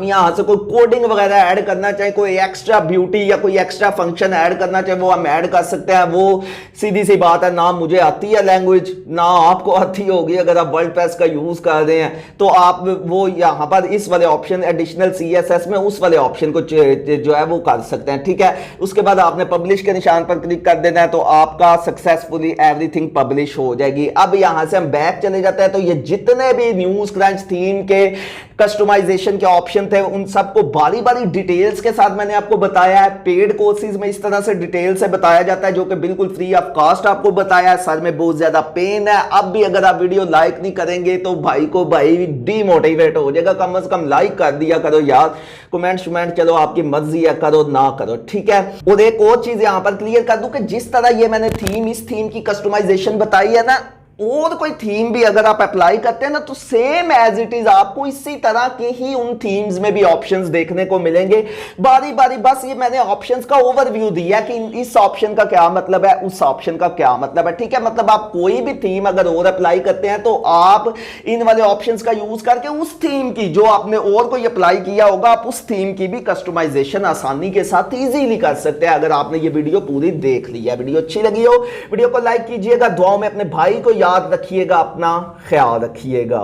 यहां से कोई कोडिंग वगैरह ऐड करना चाहे, कोई एक्स्ट्रा ब्यूटी या कोई एक्स्ट्रा फंक्शन ऐड करना चाहे, वो हम ऐड कर सकते हैं। वो सीधी सी बात है, ना मुझे आती है लैंग्वेज, ना आपको आती होगी। अगर आप वर्डप्रेस का यूज कर रहे हैं तो आप वो यहां पर इस वाले ऑप्शन एडिशनल CSS में उस वाले ऑप्शन को जो है वो कर सकते हैं। ठीक है, उसके बाद आपने पब्लिश के निशान पर क्लिक कर देना है तो आपका सक्सेसफुली एवरीथिंग पब्लिश हो जाएगी। अब यहां से हम बैक चले जाते हैं तो ये जितने भी न्यूज क्रंच थीम के कस्टमाइजेशन के ऑप्शन थे उन सबको बारी बारी डिटेल्स के साथ मैंने आपको बताया है। पेड कोर्सेज में इस तरह से डिटेल से बताया जाता है, जो कि बिल्कुल फ्री ऑफ कॉस्ट आपको बताया है। सर में बहुत ज्यादा पेन है। अब भी अगर आप वीडियो लाइक नहीं करेंगे तो भाई डीमोटिवेट हो जाएगा। कम से कम लाइक कर दिया करो यार। कमेंट चलो आपकी मर्जी है, करो ना करो। ठीक है, और एक और चीज यहां पर क्लियर कर दूं कि जिस तरह ये मैंने इस थीम की कस्टमाइजेशन बताई है ना, और कोई थीम भी अगर आप अप्लाई करते हैं ना तो सेम एज इट इज आपको इसी तरह के ही उन थीम्स में भी ऑप्शंस देखने को मिलेंगे बारी बारी। बस ये मैंने ऑप्शंस का ओवरव्यू दिया कि इस ऑप्शन का क्या मतलब है, उस ऑप्शन का क्या मतलब है। ठीक है, मतलब आप कोई भी थीम अगर और अप्लाई करते हैं तो आप इन वाले ऑप्शंस का यूज करके उस थीम की जो आपने और कोई अप्लाई किया होगा, आप उस थीम की भी कस्टमाइजेशन आसानी के साथ इजीली कर सकते हैं। अगर आपने ये वीडियो पूरी देख ली है, वीडियो अच्छी लगी हो, वीडियो को लाइक कीजिएगा। दुआओं में अपने भाई को याद रखिएगा, अपना ख्याल रखिएगा।